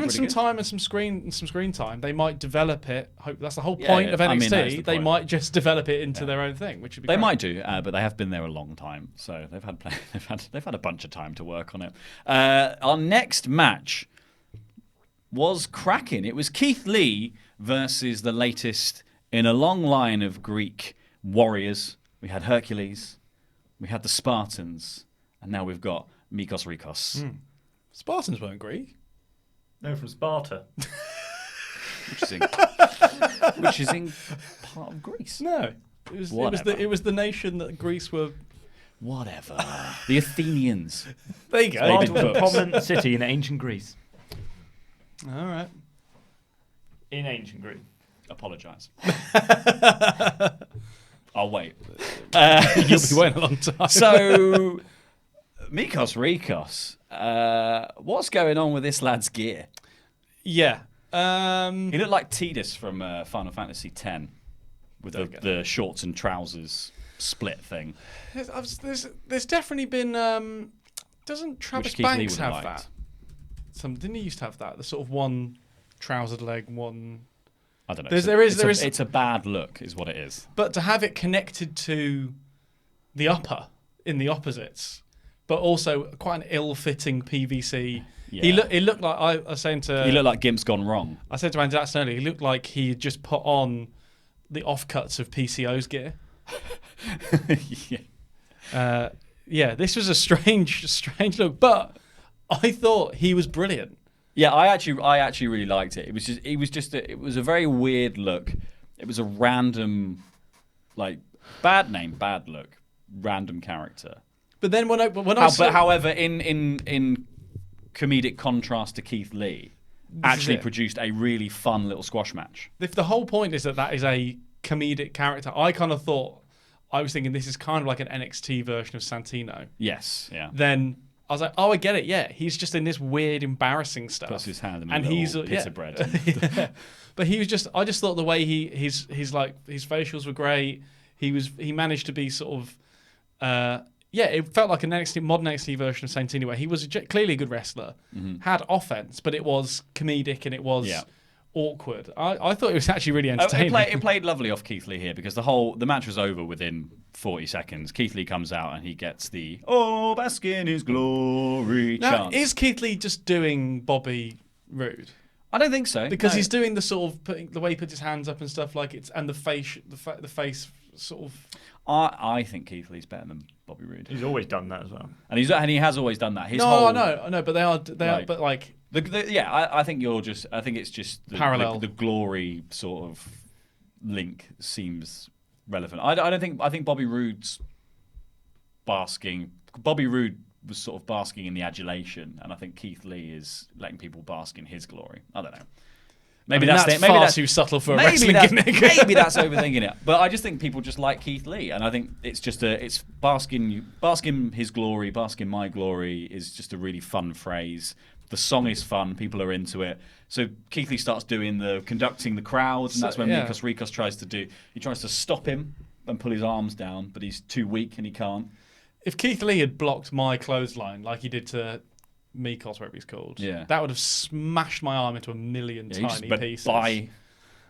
some time and some screen time, they might develop it. Hope that's the whole point of NXT. They might just develop it into their own thing, which would be. They might do, but they have been there a long time, so they've had a bunch of time to work on it. Our next match was cracking. It was Keith Lee versus the latest in a long line of Greek warriors. We had Hercules, we had the Spartans, and now we've got Mikos Rikos. Spartans weren't Greek. No, from Sparta. which is in part of Greece. No, it was the nation that Greece were. Whatever. The Athenians. There you go. Sparta was a prominent city in ancient Greece. All right. In ancient Greece. Apologise. I'll wait. You'll be waiting a long time. So, Mikos Rikos, what's going on with this lad's gear? Yeah. He looked like Tidus from Final Fantasy X with the shorts and trousers split thing. There's definitely been. Doesn't Travis Banks have that? Didn't he used to have that? The sort of one trousered leg, one. I don't know. It's a bad look, is what it is. But to have it connected to the upper in the opposites, but also quite an ill-fitting PVC. Yeah. He looked like I was saying to. He looked like Gimp's gone wrong. I said to Andy Jackson earlier. He looked like he had just put on the offcuts of PCO's gear. Yeah. This was a strange look, but I thought he was brilliant. Yeah, I actually really liked it. It was a very weird look. It was a random, like, bad name, bad look, random character. But then however, in comedic contrast to Keith Lee, actually produced a really fun little squash match. If the whole point is that is a comedic character, I kind of thought, I was thinking this is kind of like an NXT version of Santino. Yes, yeah. Then I was like, oh, I get it. Yeah, he's just in this weird, embarrassing stuff. Puts his hand in a little piece of bread. Yeah. But he was just. I just thought the way his facials were great. He managed to be sort of. It felt like a modern NXT version of Santino, where he was clearly a good wrestler, had offense, but it was comedic and it was awkward. I thought it was actually really entertaining. It played lovely off Keith Lee here because the match was over within 40 seconds. Keith Lee comes out and he gets the bask in his glory chant. Is Keith Lee just doing Bobby Roode? I don't think so. Because he's doing the sort of the way he puts his hands up and stuff like it's, and the face sort of. I think Keith Lee's better than Bobby Roode. He's always done that as well, and he has always done that. I know, but they are, but like. I think it's just parallel. The glory sort of link seems relevant. I think Bobby Roode's basking. Bobby Roode was sort of basking in the adulation, and I think Keith Lee is letting people bask in his glory. I don't know. Maybe that's too subtle for a wrestling gimmick. Maybe that's overthinking it. But I just think people just like Keith Lee, and I think it's just it's basking his glory, basking my glory is just a really fun phrase. The song is fun, people are into it. So Keith Lee starts conducting the crowds, and that's when Mikos Rikos tries to stop him and pull his arms down, but he's too weak and he can't. If Keith Lee had blocked my clothesline like he did to Mikos, whatever he's called, that would have smashed my arm into a million tiny pieces.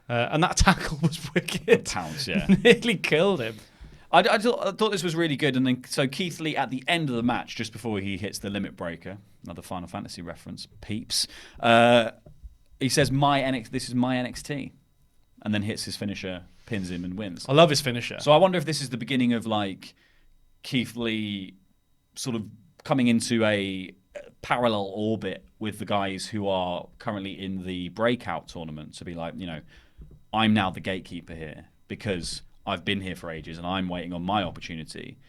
And that tackle was wicked. Pounce, Nearly killed him. I thought this was really good, and then so Keith Lee at the end of the match, just before he hits the limit breaker, another Final Fantasy reference, peeps. he says, this is my NXT. And then hits his finisher, pins him, and wins. I love his finisher. So I wonder if this is the beginning of like Keith Lee sort of coming into a parallel orbit with the guys who are currently in the Breakout tournament to be like, I'm now the gatekeeper here because I've been here for ages and I'm waiting on my opportunity.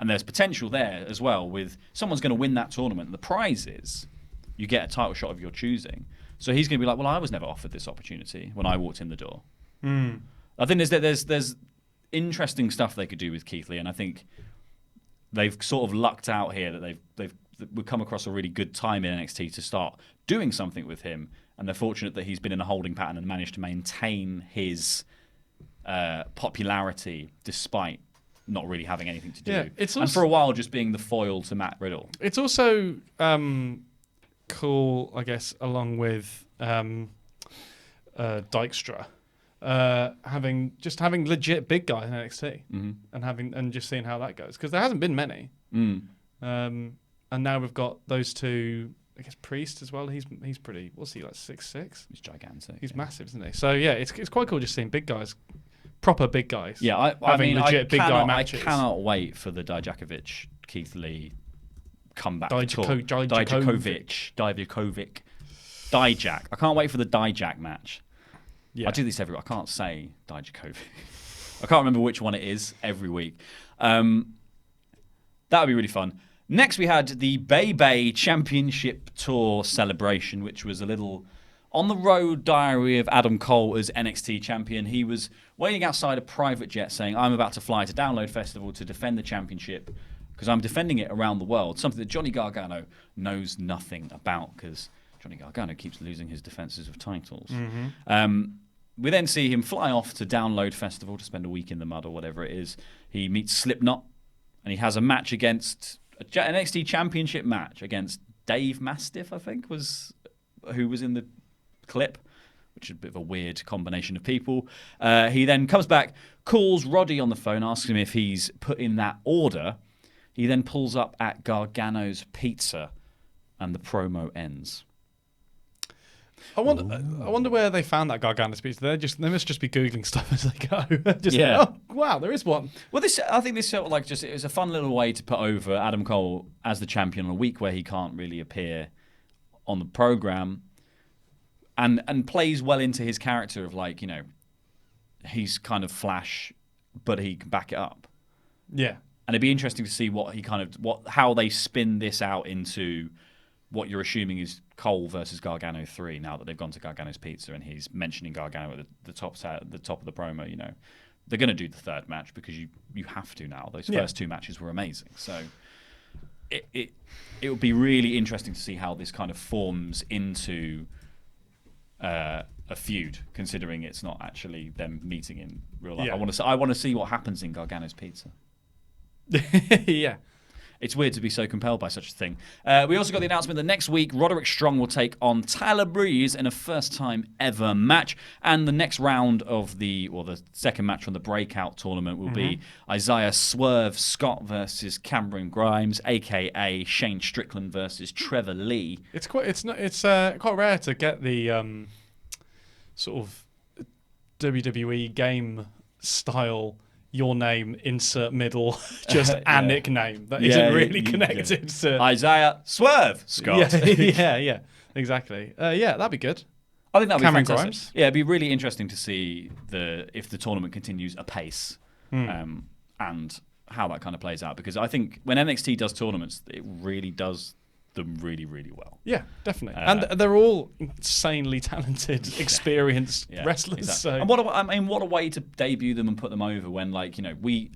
And there's potential there as well with someone's going to win that tournament. The prize is you get a title shot of your choosing. So he's going to be like, well, I was never offered this opportunity when I walked in the door. I think there's interesting stuff they could do with Keith Lee, and I think they've sort of lucked out here that we've come across a really good time in NXT to start doing something with him, and they're fortunate that he's been in a holding pattern and managed to maintain his popularity despite not really having anything to do. Yeah, and for a while just being the foil to Matt Riddle. It's also cool, I guess, along with Dykstra. Having legit big guys in NXT and just seeing how that goes, because there hasn't been many, and now we've got those two. I guess Priest as well. He's pretty. What's he like? 6'6"? He's gigantic. He's massive, isn't he? So yeah, it's quite cool just seeing big guys, proper big guys. Yeah, I having mean, legit big guy matches. I cannot wait for the Dijakovic Keith Lee comeback tour. Dijakovic. Dijak. I can't wait for the Dijak match. Yeah. I do this I can't say Dijakovic. I can't remember which one it is every week. That would be really fun. Next, we had the Bay Championship Tour celebration, which was a little on the road diary of Adam Cole as NXT champion. He was waiting outside a private jet saying, I'm about to fly to Download Festival to defend the championship because I'm defending it around the world, something that Johnny Gargano knows nothing about because Johnny Gargano keeps losing his defenses of titles. We then see him fly off to Download Festival to spend a week in the mud or whatever it is. He meets Slipknot, and he has a match against an NXT Championship match against Dave Mastiff, I think, who was in the clip, which is a bit of a weird combination of people. He then comes back, calls Roddy on the phone, asks him if he's put in that order. He then pulls up at Gargano's Pizza, and the promo ends. I wonder where they found that Gargano's Pizza. They must just be Googling stuff as they go. Oh, wow, there is one. Well, I think this sort of like it was a fun little way to put over Adam Cole as the champion on a week where he can't really appear on the program, and plays well into his character of like, he's kind of flash, but he can back it up. Yeah, and it'd be interesting to see how they spin this out into what you're assuming is Cole versus Gargano 3 now that they've gone to Gargano's Pizza and he's mentioning Gargano at the top of the promo. They're going to do the third match because you have to now. Those first two matches were amazing. So it would be really interesting to see how this kind of forms into a feud, considering it's not actually them meeting in real life. Yeah. I want to see what happens in Gargano's Pizza. Yeah. It's weird to be so compelled by such a thing. We also got the announcement that next week, Roderick Strong will take on Tyler Breeze in a first-time ever match. And the next round of the second match from the Breakout tournament will be Isaiah Swerve Scott versus Cameron Grimes, a.k.a. Shane Strickland versus Trevor Lee. It's quite rare to get the sort of WWE game style. Your name, insert middle, just a nickname that isn't really connected to Isaiah Swerve Scott. Yeah, exactly. That'd be good. I think that'd be Cameron fantastic. Grimes. Yeah, it'd be really interesting to see if the tournament continues apace, and how that kind of plays out. Because I think when NXT does tournaments, it really does them really, really well. Yeah, definitely. And they're all insanely talented, experienced wrestlers. Exactly. So. And what a way to debut them and put them over when, we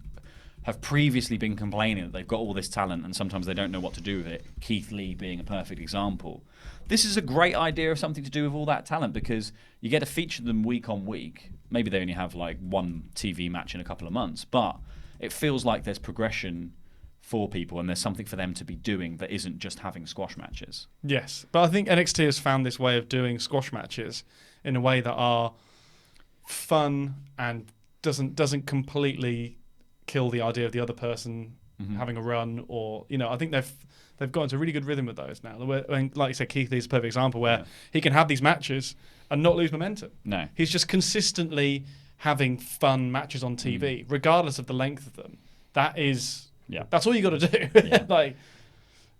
have previously been complaining that they've got all this talent and sometimes they don't know what to do with it. Keith Lee being a perfect example. This is a great idea of something to do with all that talent because you get to feature them week on week. Maybe they only have one TV match in a couple of months, but it feels like there's progression for people and there's something for them to be doing that isn't just having squash matches. Yes, but I think NXT has found this way of doing squash matches in a way that are fun and doesn't completely kill the idea of the other person having a run, or I think they've got into a really good rhythm with those now. And like you said, Keith Lee is a perfect example where he can have these matches and not lose momentum. No, he's just consistently having fun matches on TV, regardless of the length of them. That's all you got to do. Yeah.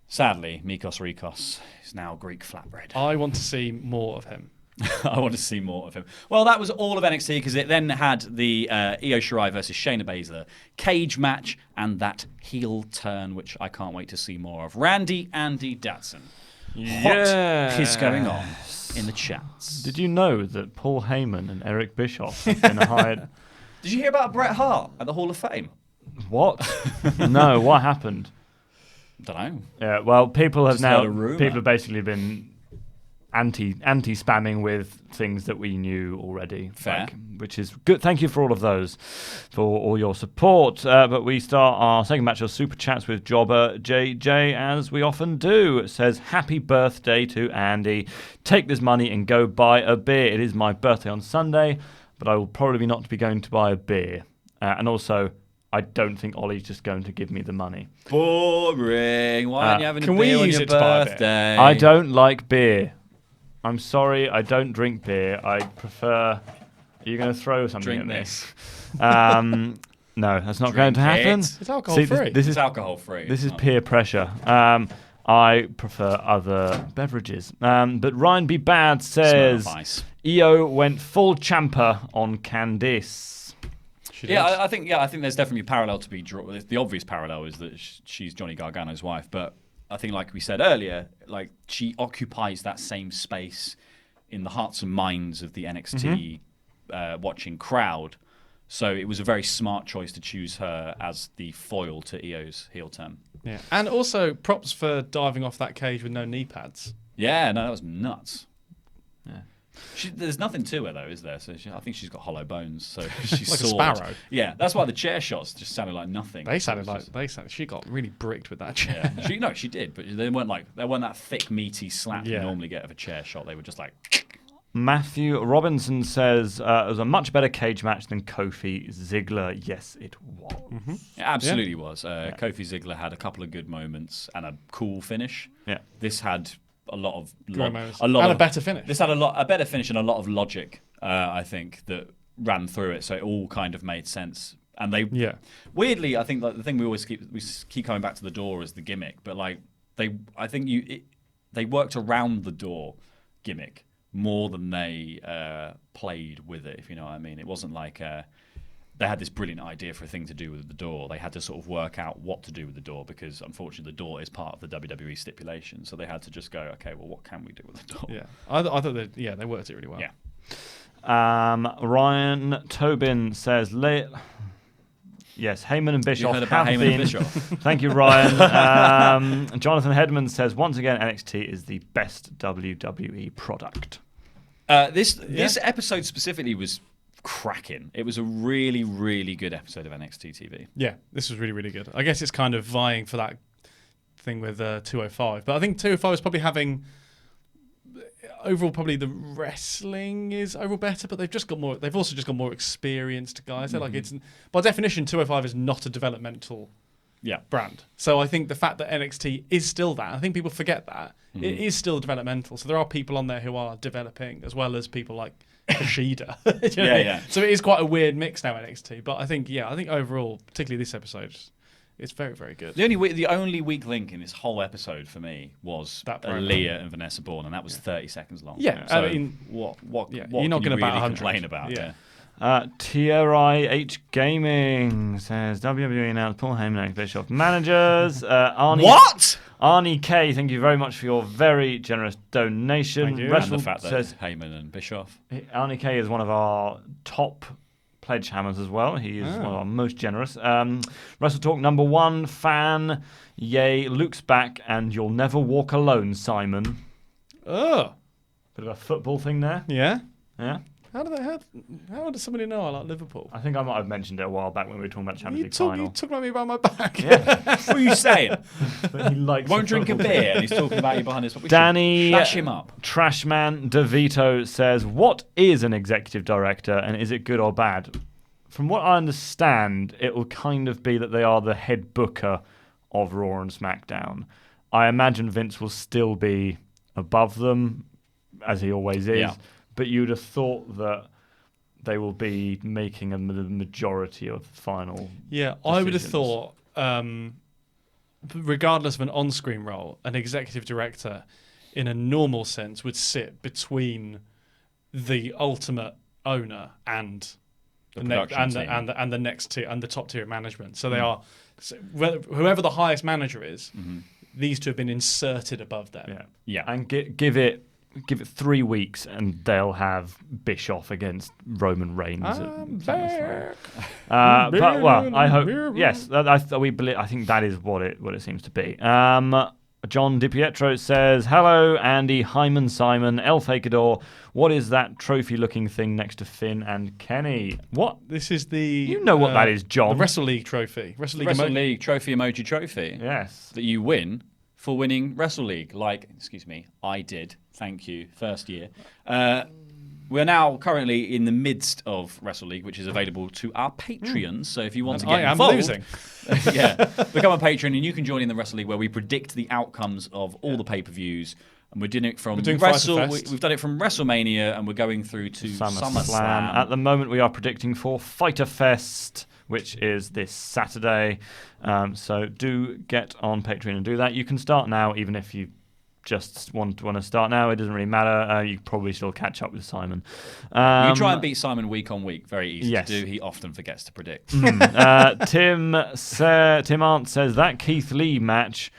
Sadly, Mikos Rikos is now Greek flatbread. I want to see more of him. I want to see more of him. Well, that was all of NXT because it then had the Io Shirai versus Shayna Baszler cage match and that heel turn, which I can't wait to see more of. Randy Andy Datsun. What is going on in the chats? Did you know that Paul Heyman and Eric Bischoff have been hired? Did you hear about Bret Hart at the Hall of Fame? What? No, what happened? Don't know. Yeah, well, people have basically been anti-spamming with things that we knew already. Fair. Which is good. Thank you for all of those, for all your support. But we start our second match of Super Chats with Jobber JJ, as we often do. It says, happy birthday to Andy. Take this money and go buy a beer. It is my birthday on Sunday, but I will probably not be going to buy a beer. And also, I don't think Ollie's just going to give me the money. Boring. Why aren't you having a beer on your birthday? I don't like beer. I'm sorry, I don't drink beer. I prefer... Are you going to throw something at me? This. No, that's not going to happen. It's alcohol-free. This is alcohol-free. This is peer pressure. I prefer other beverages. But Ryan B. Bad says, Io went full champer on Candice. I think there's definitely a parallel to be drawn. The obvious parallel is that she's Johnny Gargano's wife, but I think, like we said earlier, like she occupies that same space in the hearts and minds of the NXT watching crowd. So it was a very smart choice to choose her as the foil to Io's heel turn. Yeah, and also props for diving off that cage with no knee pads. Yeah, no, that was nuts. Yeah. There's nothing to her though, is there? So I think she's got hollow bones. So she's like soared. a sparrow. Yeah, that's why the chair shots just sounded like nothing. She got really bricked with that chair. Yeah. She did, but they weren't that thick, meaty slap you normally get of a chair shot. They were just like. Matthew Robinson says it was a much better cage match than Kofi Ziggler. Yes, it was. Mm-hmm. It absolutely was. Kofi Ziggler had a couple of good moments and a cool finish. Yeah, this had a lot of a better finish. This had a better finish and a lot of logic. I think that ran through it, so it all kind of made sense. And they weirdly, I think like the thing we keep coming back to the door as the gimmick, but like they worked around the door gimmick more than they played with it, if you know what I mean. It wasn't like they had this brilliant idea for a thing to do with the door. They had to sort of work out what to do with the door because, unfortunately, the door is part of the WWE stipulation. So they had to just go, okay, well, what can we do with the door? Yeah, I thought they worked it really well. Yeah. Ryan Tobin says, yes, Heyman and Bischoff have been. And Bischoff. Thank you, Ryan. Jonathan Hedman says, once again, NXT is the best WWE product. This episode specifically was cracking. It was a really, really good episode of NXT TV. Yeah, this was really, really good. I guess it's kind of vying for that thing with 205. But I think 205 is probably having... Overall, probably the wrestling is overall better, but they've also just got more experienced guys. So like it's by definition, 205 is not a developmental brand. So I think the fact that NXT is still that, I think people forget that it is still developmental. So there are people on there who are developing, as well as people like Kushida. So it is quite a weird mix now, NXT. But I think overall, particularly this episode, it's very, very good. The only weak link in this whole episode for me was that Leah and Vanessa Bourne, and that was 30 seconds long. Yeah, so I mean, what you're can not going to really complain about? Yeah. TRIH Gaming says WWE announced Paul Heyman and Bischoff managers. Arnie, what? Arnie K, thank you very much for your very generous donation. Thank you. And the fact that Heyman and Bischoff. Arnie K is one of our top pledge hammers as well. He is one of our most generous. Wrestle Talk #1 fan. Yay, Luke's back and you'll never walk alone, Simon. Oh. Bit of a football thing there. Yeah. Yeah. How does somebody know I like Liverpool? I think I might have mentioned it a while back when we were talking about Champions League final. You talking about me behind my back? Yeah. What are you saying? He likes won't drink a beer and he's talking about you behind his back. Danny Slash him up. Trashman DeVito says, what is an executive director and is it good or bad? from what I understand, it will kind of be that they are the head booker of Raw and SmackDown. I imagine Vince will still be above them, as he always is. Yeah. But you'd have thought that they will be making the majority of the final. Yeah, I would have decisions. thought, regardless of an on-screen role, an executive director, in a normal sense, would sit between the ultimate owner and The the production team. and the next tier and the top tier of management. So they are whoever the highest manager is. These two have been inserted above them. Yeah. And give it 3 weeks, and they'll have Bischoff against Roman Reigns. But I hope yes. I think that is what it seems to be. John DiPietro says, "Hello, Andy, Hyman, Simon, El Fakador. What is that trophy-looking thing next to Finn and Kenny? What? This is the You know what that is, John? the Wrestle League trophy. Wrestle League Wrestle emoji. League trophy emoji trophy. Yes. That you win for winning Wrestle League. I did. Thank you. First year. We're now currently in the midst of Wrestle League, which is available to our Patreons. So if you want to get involved, losing. become a patron, and you can join in the Wrestle League where we predict the outcomes of all the pay-per-views. And we're doing it from doing Wrestle. Fighter Fest. We've done it from WrestleMania, and we're going through to SummerSlam. At the moment, we are predicting for Fighter Fest, which is this Saturday. So do get on Patreon and do that. You can start now, even if you just want to start now. It doesn't really matter. You probably still catch up with Simon. You try and beat Simon week on week. Very easy to do. He often forgets to predict. Tim Arndt says that Keith Lee match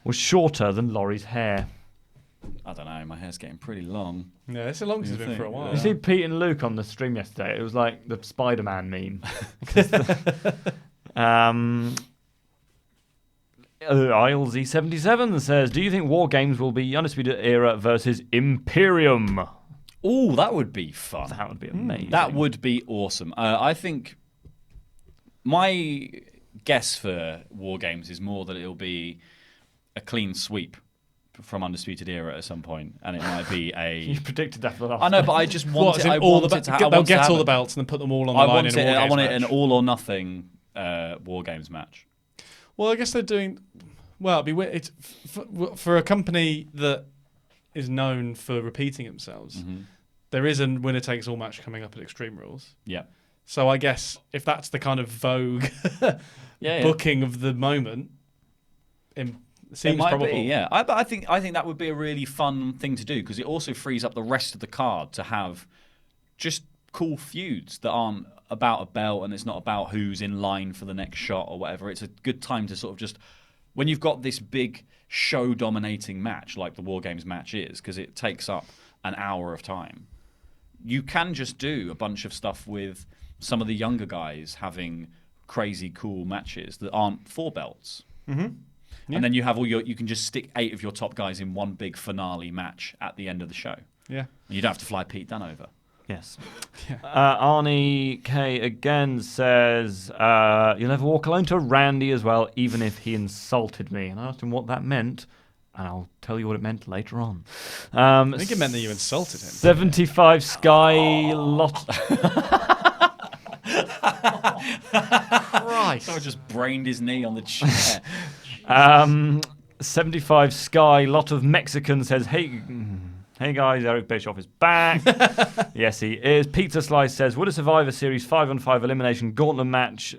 was shorter than Laurie's hair. I don't know. My hair's getting pretty long. Yeah, it's the longest it's been for a while. You see Pete and Luke on the stream yesterday. It was like the Spider-Man meme. ILZ77 says, "Do you think War Games will be Undisputed Era versus Imperium?" Oh, that would be fun. That would be amazing. That would be awesome. I think my guess for War Games is more that it'll be a clean sweep from Undisputed Era at some point, and it might be a. You predicted that for the last. I know, but I just want it. I all want the it to happen. they'll get all the belts and then put them all on the line in a War Games I want it match. an all or nothing War Games match. Well, I guess they're doing. Well, it'd be weird. It's for a company that is known for repeating themselves. There is a winner takes all match coming up at Extreme Rules. Yeah. So I guess if that's the kind of vogue booking of the moment, it seems it might probable. be, yeah. I think that would be a really fun thing to do because it also frees up the rest of the card to have just cool feuds that aren't about a belt and it's not about who's in line for the next shot or whatever. It's a good time to sort of just when you've got this big show dominating match like the War Games match is, because it takes up an hour of time, you can just do a bunch of stuff with some of the younger guys having crazy cool matches that aren't for belts. And then you have you can just stick 8 of your top guys in one big finale match at the end of the show. Yeah. And you don't have to fly Pete Dunne over. Yes. Arnie K again says, "You'll never walk alone to Randy as well, even if he insulted me." And I asked him what that meant, and I'll tell you what it meant later on. I think it meant that you insulted him. 75 Sky Lot. Christ. Someone just brained his knee on the chair. 75 Sky Lot of Mexican says, Hey guys, Eric Bischoff is back. Yes, he is. Pizza Slice says, "Would a Survivor Series 5-on-5 elimination gauntlet match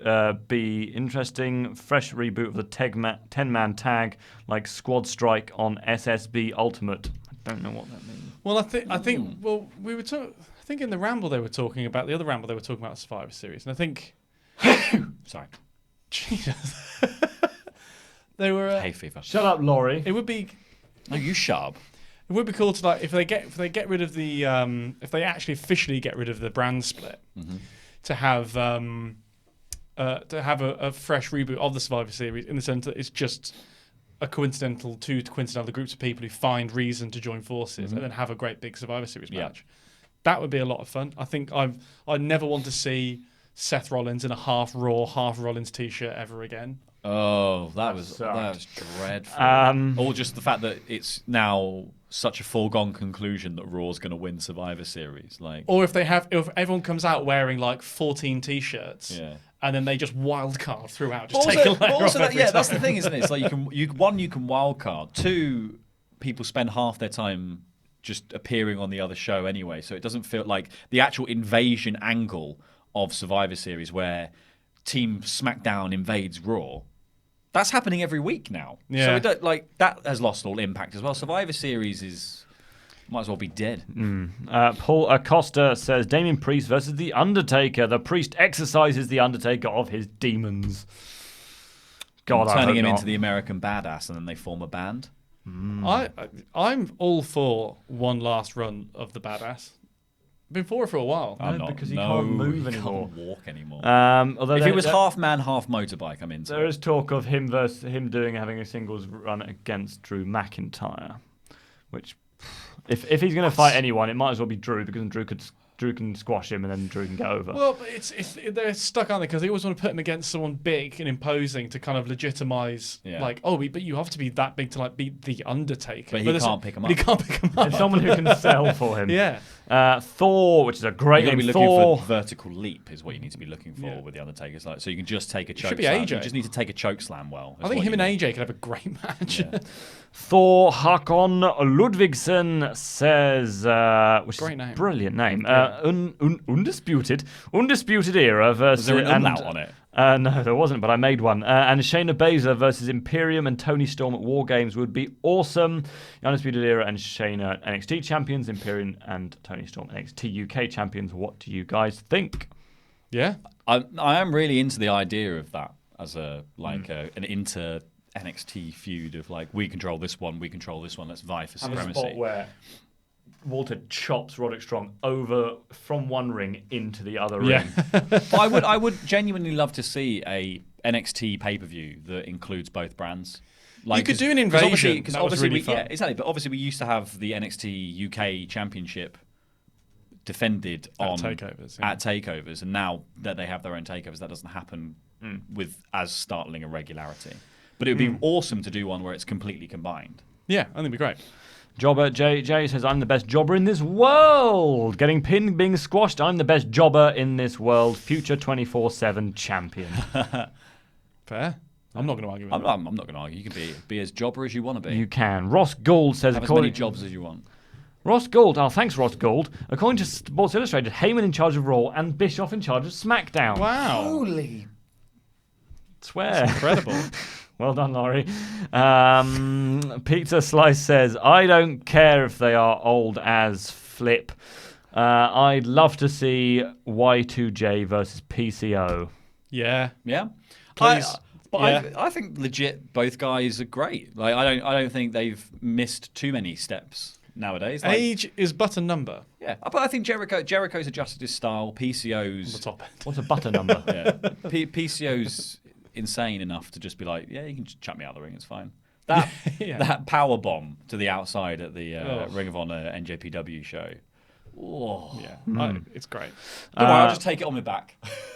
be interesting? Fresh reboot of the 10-man tag like Squad Strike on SSB Ultimate." I don't know what that means. Well, I think. Well, we were I think in the Ramble they were talking about the other Ramble they were talking about Survivor Series, and I think. Sorry. Jesus. They were. Hay fever. Shut up, Laurie. It would be. No, you sharp. It would be cool to if they get rid of the if they actually officially get rid of the brand split, to have a fresh reboot of the Survivor Series in the sense that it's just two coincidental groups of people who find reason to join forces and then have a great big Survivor Series match. That would be a lot of fun. I think I'd never want to see Seth Rollins in a half Raw, half Rollins t-shirt ever again. Oh, that was sucked. dreadful. Or just the fact that it's now such a foregone conclusion that Raw's going to win Survivor Series. Like, Or if everyone comes out wearing like 14 t-shirts, yeah. and then they just wild card throughout, just take a Also, layer off every time. that's the thing, isn't it? It's like you can wild card. Two, people spend half their time just appearing on the other show anyway, so it doesn't feel like the actual invasion angle of Survivor Series where Team SmackDown invades Raw. That's happening every week now. Yeah. So that has lost all impact as well. Survivor Series might as well be dead. Paul Acosta says Damien Priest versus The Undertaker. The Priest exercises The Undertaker of his demons. God, I Turning hope him not. into the American Badass, and then they form a band. I'm all for one last run of the Badass. Been for it for a while. I'm not. because he can't move he anymore. can't walk anymore. Although if there- it was there- half man, half motorbike, I'm into There it. is talk of him having a singles run against Drew McIntyre, which if he's going to fight anyone, it might as well be Drew, because then Drew can squash him and then Drew can get over. Well, but they're stuck, aren't they? Because they always want to put him against someone big and imposing to kind of legitimize, but you have to be that big to like beat the Undertaker. But he can't pick him up. He can't pick him up. It's someone who can sell for him. Yeah. Thor, which is a great You're name. going to be looking Thor. for vertical leap is what you need to be looking for with the Undertaker's. Like, so you can just take a choke should be slam. AJ. You just need to take a choke slam well. I think him and AJ could have a great match. Yeah. Thor Hakon Ludvigsson says, which Great is name. a brilliant name. Undisputed Era versus. Was there an umlaut on it? No, there wasn't, but I made one. And Shayna Baszler versus Imperium and Toni Storm at War Games would be awesome. Undisputed Era and Shayna NXT champions, Imperium and Toni Storm NXT UK champions. What do you guys think? Yeah. I am really into the idea of that as an inter NXT feud of like, we control this one, let's vie for supremacy. Where Walter chops Roderick Strong over from one ring into the other ring. But I would genuinely love to see a NXT pay-per-view that includes both brands. You could do an invasion. Because That was obviously, really fun. yeah, exactly. But obviously, we used to have the NXT UK Championship defended At on takeovers, yeah. at takeovers, and now that they have their own takeovers, that doesn't happen with as startling a regularity. But it would be awesome to do one where it's completely combined. Yeah, I think it'd be great. Jobber Jay says, I'm the best jobber in this world. Getting pinned, being squashed, I'm the best jobber in this world. Future 24/7 champion. Fair. I'm not going to argue with I'm that. not going to argue. You can be as jobber as you want to be. You can. Ross Gould says, have as many jobs as you want. Ross Gould, thanks Ross Gould. According to Sports Illustrated, Heyman in charge of Raw and Bischoff in charge of SmackDown. Wow. Holy. Swear. Incredible. Well done, Laurie. Pizza Slice says, I don't care if they are old as Flip. I'd love to see Y2J versus PCO. Yeah. Yeah. Please. I think legit both guys are great. Like I don't think they've missed too many steps nowadays. Like, Age is but a number. yeah, but I think Jericho's adjusted his style. On the PCO's top end. What's a butter number? yeah. PCO's insane enough to just be like, yeah, you can just chuck me out of the ring. It's fine. That Yeah. that power bomb to the outside at the Ring of Honor NJPW show. Oh. Yeah. It's great. Don't worry, I'll just take it on my back.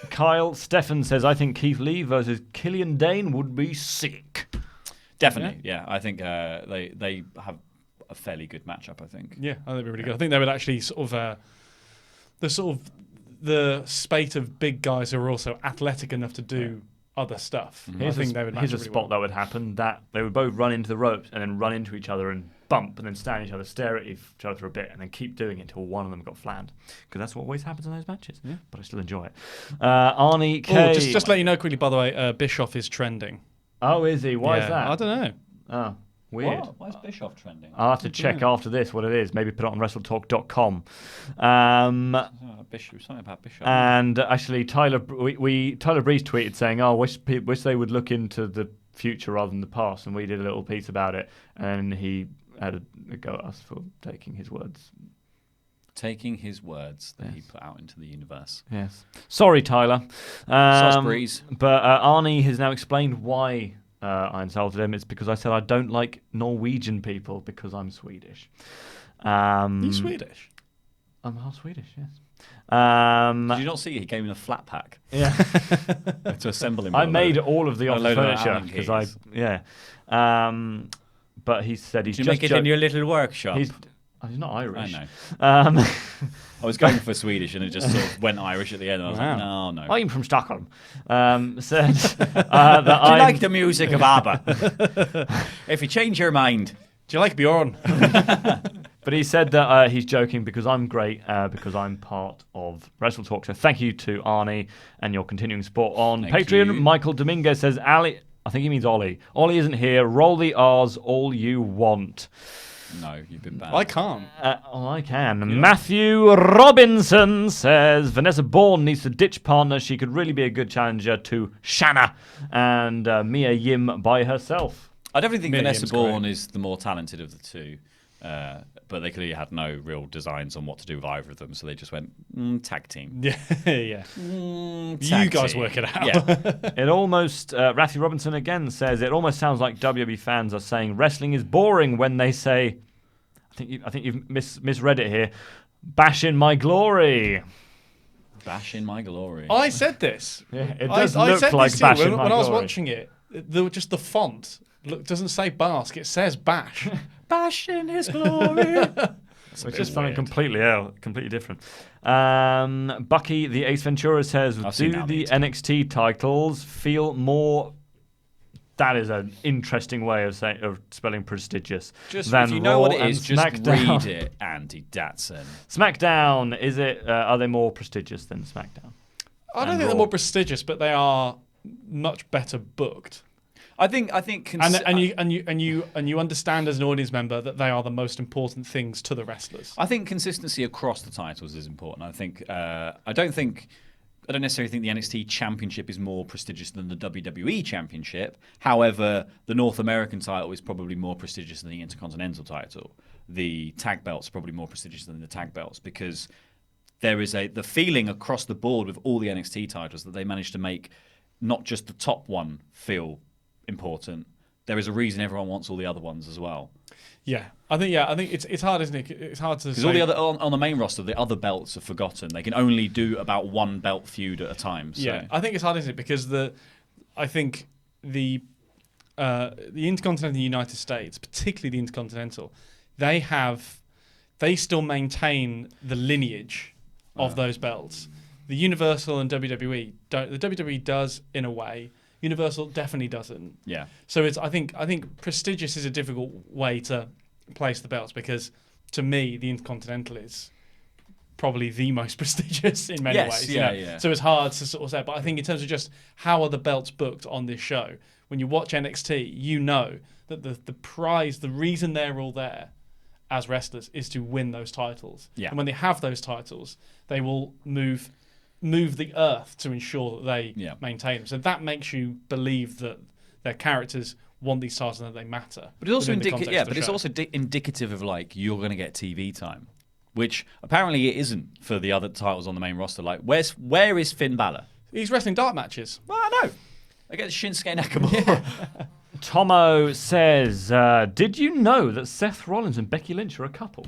Kyle Steffen says, I think Keith Lee versus Killian Dain would be sick. Definitely, yeah. I think they have a fairly good matchup. I think. Yeah, I think it'd be really good. I think they would actually the spate of big guys who are also athletic enough to do other stuff. I think they would match Here's a up really spot well. that would happen, that they would both run into the ropes and then run into each other and bump and then stand each other, stare at each other for a bit and then keep doing it until one of them got flattened. Because that's what always happens in those matches. Yeah. But I still enjoy it. Arnie K. Oh, just to let you know quickly, by the way, Bischoff is trending. Oh, is he? Why is that? I don't know. Oh, weird. What? Why is Bischoff trending? I'll have to check after this what it is. Maybe put it on WrestleTalk.com. Bishop, something about Bishop. And actually, Tyler Breeze tweeted saying, "Oh, wish they would look into the future rather than the past." And we did a little piece about it, and he had a go at us for taking his words. Taking his words that he put out into the universe. Yes. Sorry, Tyler. Sauce Breeze. But Arnie has now explained why I insulted him. It's because I said I don't like Norwegian people because I'm Swedish. Are you Swedish? I'm half Swedish, yes. Did you not see he came in a flat pack? Yeah. To assemble him. I made all of the office furniture because but he said he's Did you just make it in your little workshop? He's not Irish. I know. I was going for Swedish and it just sort of went Irish at the end. I was like, no. I'm from Stockholm. Said that Do you like the music of ABBA? If you change your mind. Do you like Bjorn? But he said that he's joking because I'm great, because I'm part of Wrestle Talk. So thank you to Arnie and your continuing support on Patreon. You. Michael Dominguez says, Ali, I think he means Ollie. Ollie isn't here. Roll the R's all you want. No, you've been bad. I can't. I can. Yeah. Matthew Robinson says, Vanessa Bourne needs to ditch partner. She could really be a good challenger to Shanna and Mia Yim by herself. I definitely think Mia Vanessa Yim's Bourne great. is the more talented of the two. But they clearly had no real designs on what to do with either of them, so they just went, tag team. Yeah, yeah. Tag You guys team. work it out. Yeah. It almost, Matthew Robinson again says, it almost sounds like WWE fans are saying wrestling is boring when they say, I think you've misread it here, bash in my glory. Bash in my glory. I said this. Yeah, it does I look said like this bash too. in my When I was glory. watching it, just the font doesn't say Bask, it says Bash. Bash in his glory. Which is something completely different. Bucky the Ace Ventura says, do the NXT titles feel more... That is an interesting way of spelling prestigious. Just than if you know Raw what it and is, just SmackDown. read it, Andy Datson. SmackDown, is it? Are they more prestigious than SmackDown? I don't And think they're Raw. more prestigious, but they are much better booked. I think. And you understand as an audience member that they are the most important things to the wrestlers. I think consistency across the titles is important. I think. I don't necessarily think the NXT Championship is more prestigious than the WWE Championship. However, the North American title is probably more prestigious than the Intercontinental title. The tag belts are probably more prestigious than the tag belts because there is the feeling across the board with all the NXT titles that they managed to make not just the top one feel important. There is a reason everyone wants all the other ones as well. Yeah, I think it's hard, isn't it? It's hard to Because all the other on the main roster, the other belts are forgotten. They can only do about one belt feud at a time. So. Yeah, I think it's hard, isn't it? Because I think the Intercontinental in the United States, particularly the Intercontinental, they still maintain the lineage of those belts. The Universal and WWE don't. The WWE does in a way. Universal definitely doesn't. Yeah. So I think prestigious is a difficult way to place the belts because to me the Intercontinental is probably the most prestigious in many ways. Yeah. So it's hard to sort of say, but I think in terms of just how are the belts booked on this show, when you watch NXT, you know that the prize, the reason they're all there as wrestlers is to win those titles. Yeah. And when they have those titles, they will move the earth to ensure that they maintain them. So that makes you believe that their characters want these titles and that they matter. But it's also indicative. indicative of like you're going to get TV time, which apparently it isn't for the other titles on the main roster. Like where is Finn Balor? He's wrestling dark matches. Well, I know. Against Shinsuke Nakamura. Tomo says, did you know that Seth Rollins and Becky Lynch are a couple?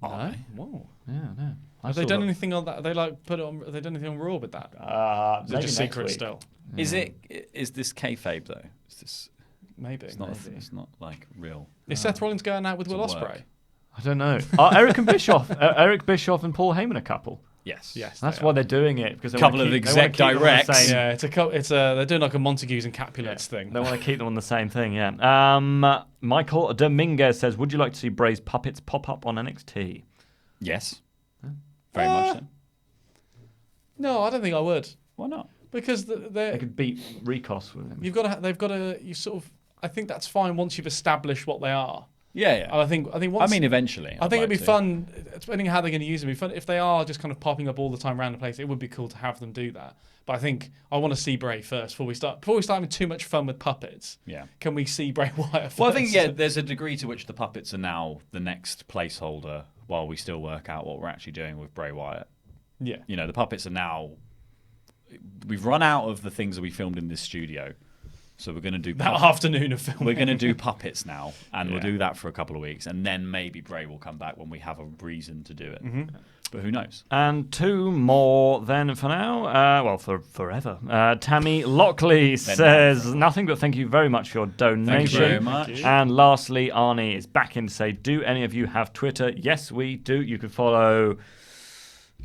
No. Whoa. Yeah, no. Have they done anything on that? They put it on. Have they done anything on Raw with that? Is it just secret still? Yeah. Is this kayfabe though? Is this? Maybe. It's not like real. Is Seth Rollins going out with Will work. Ospreay? I don't know. Are Eric Bischoff and Paul Heyman a couple? Yes. That's why they're doing it because they Couple wanna of keep, exec they wanna keep them on the directs. same- Yeah, they're doing like a Montagues and Capulets thing. They want to keep them on the same thing. Yeah. Michael Dominguez says, would you like to see Bray's puppets pop up on NXT? Yes. Very much so. No, I don't think I would. Why not? Because They could beat Rikos with him. they've got to. You sort of. I think that's fine once you've established what they are. Yeah. And I think once. Eventually. I think it'd be fun, depending on how they're going to use them. It'd be fun if they are just kind of popping up all the time around the place. It would be cool to have them do that. But I think I want to see Bray first before we start having too much fun with puppets. Yeah. Can we see Bray Wyatt first? Well, I think there's a degree to which the puppets are now the next placeholder while we still work out what we're actually doing with Bray Wyatt. Yeah. You know, the puppets are now. We've run out of the things that we filmed in this studio, so we're going to do that afternoon of filming. We're going to do puppets now, and we'll do that for a couple of weeks, and then maybe Bray will come back when we have a reason to do it. Mm-hmm. But who knows? And 2 more then for now. Well, for forever. Tammy Lockley says, nothing but thank you very much for your donation. Thank you very much. And lastly, Arnie is back in to say, do any of you have Twitter? Yes, we do. You can follow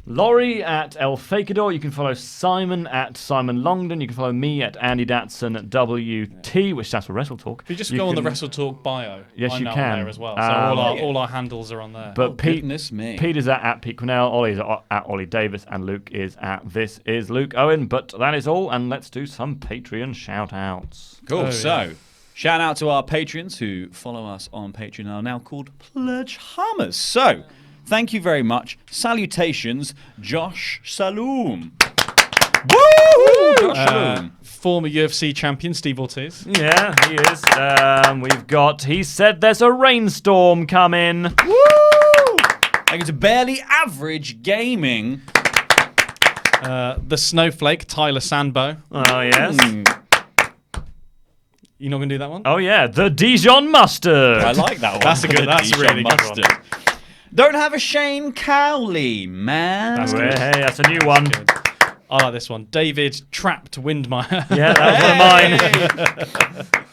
Laurie at ElFakador. You can follow Simon at Simon Longdon. You can follow me at Andy Datson at WT, which stands for Wrestle Talk. If you just go on the Wrestle Talk bio, yes, I'm you on can there as well. So all our handles are on there. But goodness me. Pete is at Pete Quinnell, Ollie is at Ollie Davis, and Luke is at This Is Luke Owen. But that is all, and let's do some Patreon shout-outs. Cool. Shout out to our Patreons who follow us on Patreon are now called Pledge Hammers. So, thank you very much. Salutations, Josh Saloom. Woo! Josh Saloom. Former UFC champion Steve Ortiz. Yeah, he is. He said there's a rainstorm coming. Woo! Thank you to Barely Average Gaming. The Snowflake, Tyler Sandbo. Oh, yes. You not going to do that one? Oh, yeah. The Dijon Mustard. I like that one. That's a really good one. Don't have a Shane Cowley, man. That's good. Hey, that's a new one. I like this one. David Trapped Windmeyer. Yeah, that was one of mine.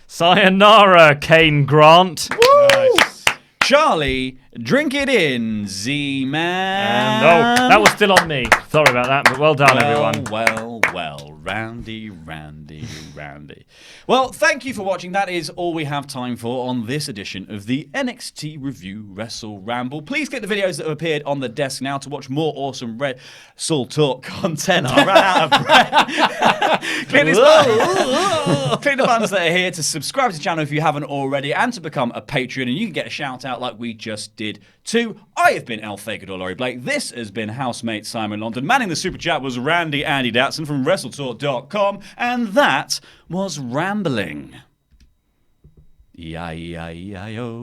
Sayonara, Kane Grant. Woo! Nice. Charlie, drink it in, Z-Man. And, that was still on me. Sorry about that, but well done, everyone. Well, Randy. Well, thank you for watching. That is all we have time for on this edition of the NXT Review WrestleRamble. Please click the videos that have appeared on the desk now to watch more awesome Wrestle Talk content. I ran out of breath. Click the buttons that are here to subscribe to the channel if you haven't already and to become a Patreon, and you can get a shout out like we just did too. I have been ElFakador Laurie Blake. This has been housemate Simon London. Manning the super chat was Andy Datson from WrestleTalk.com, and that was Rambling. E-I-E-I-E-I-O.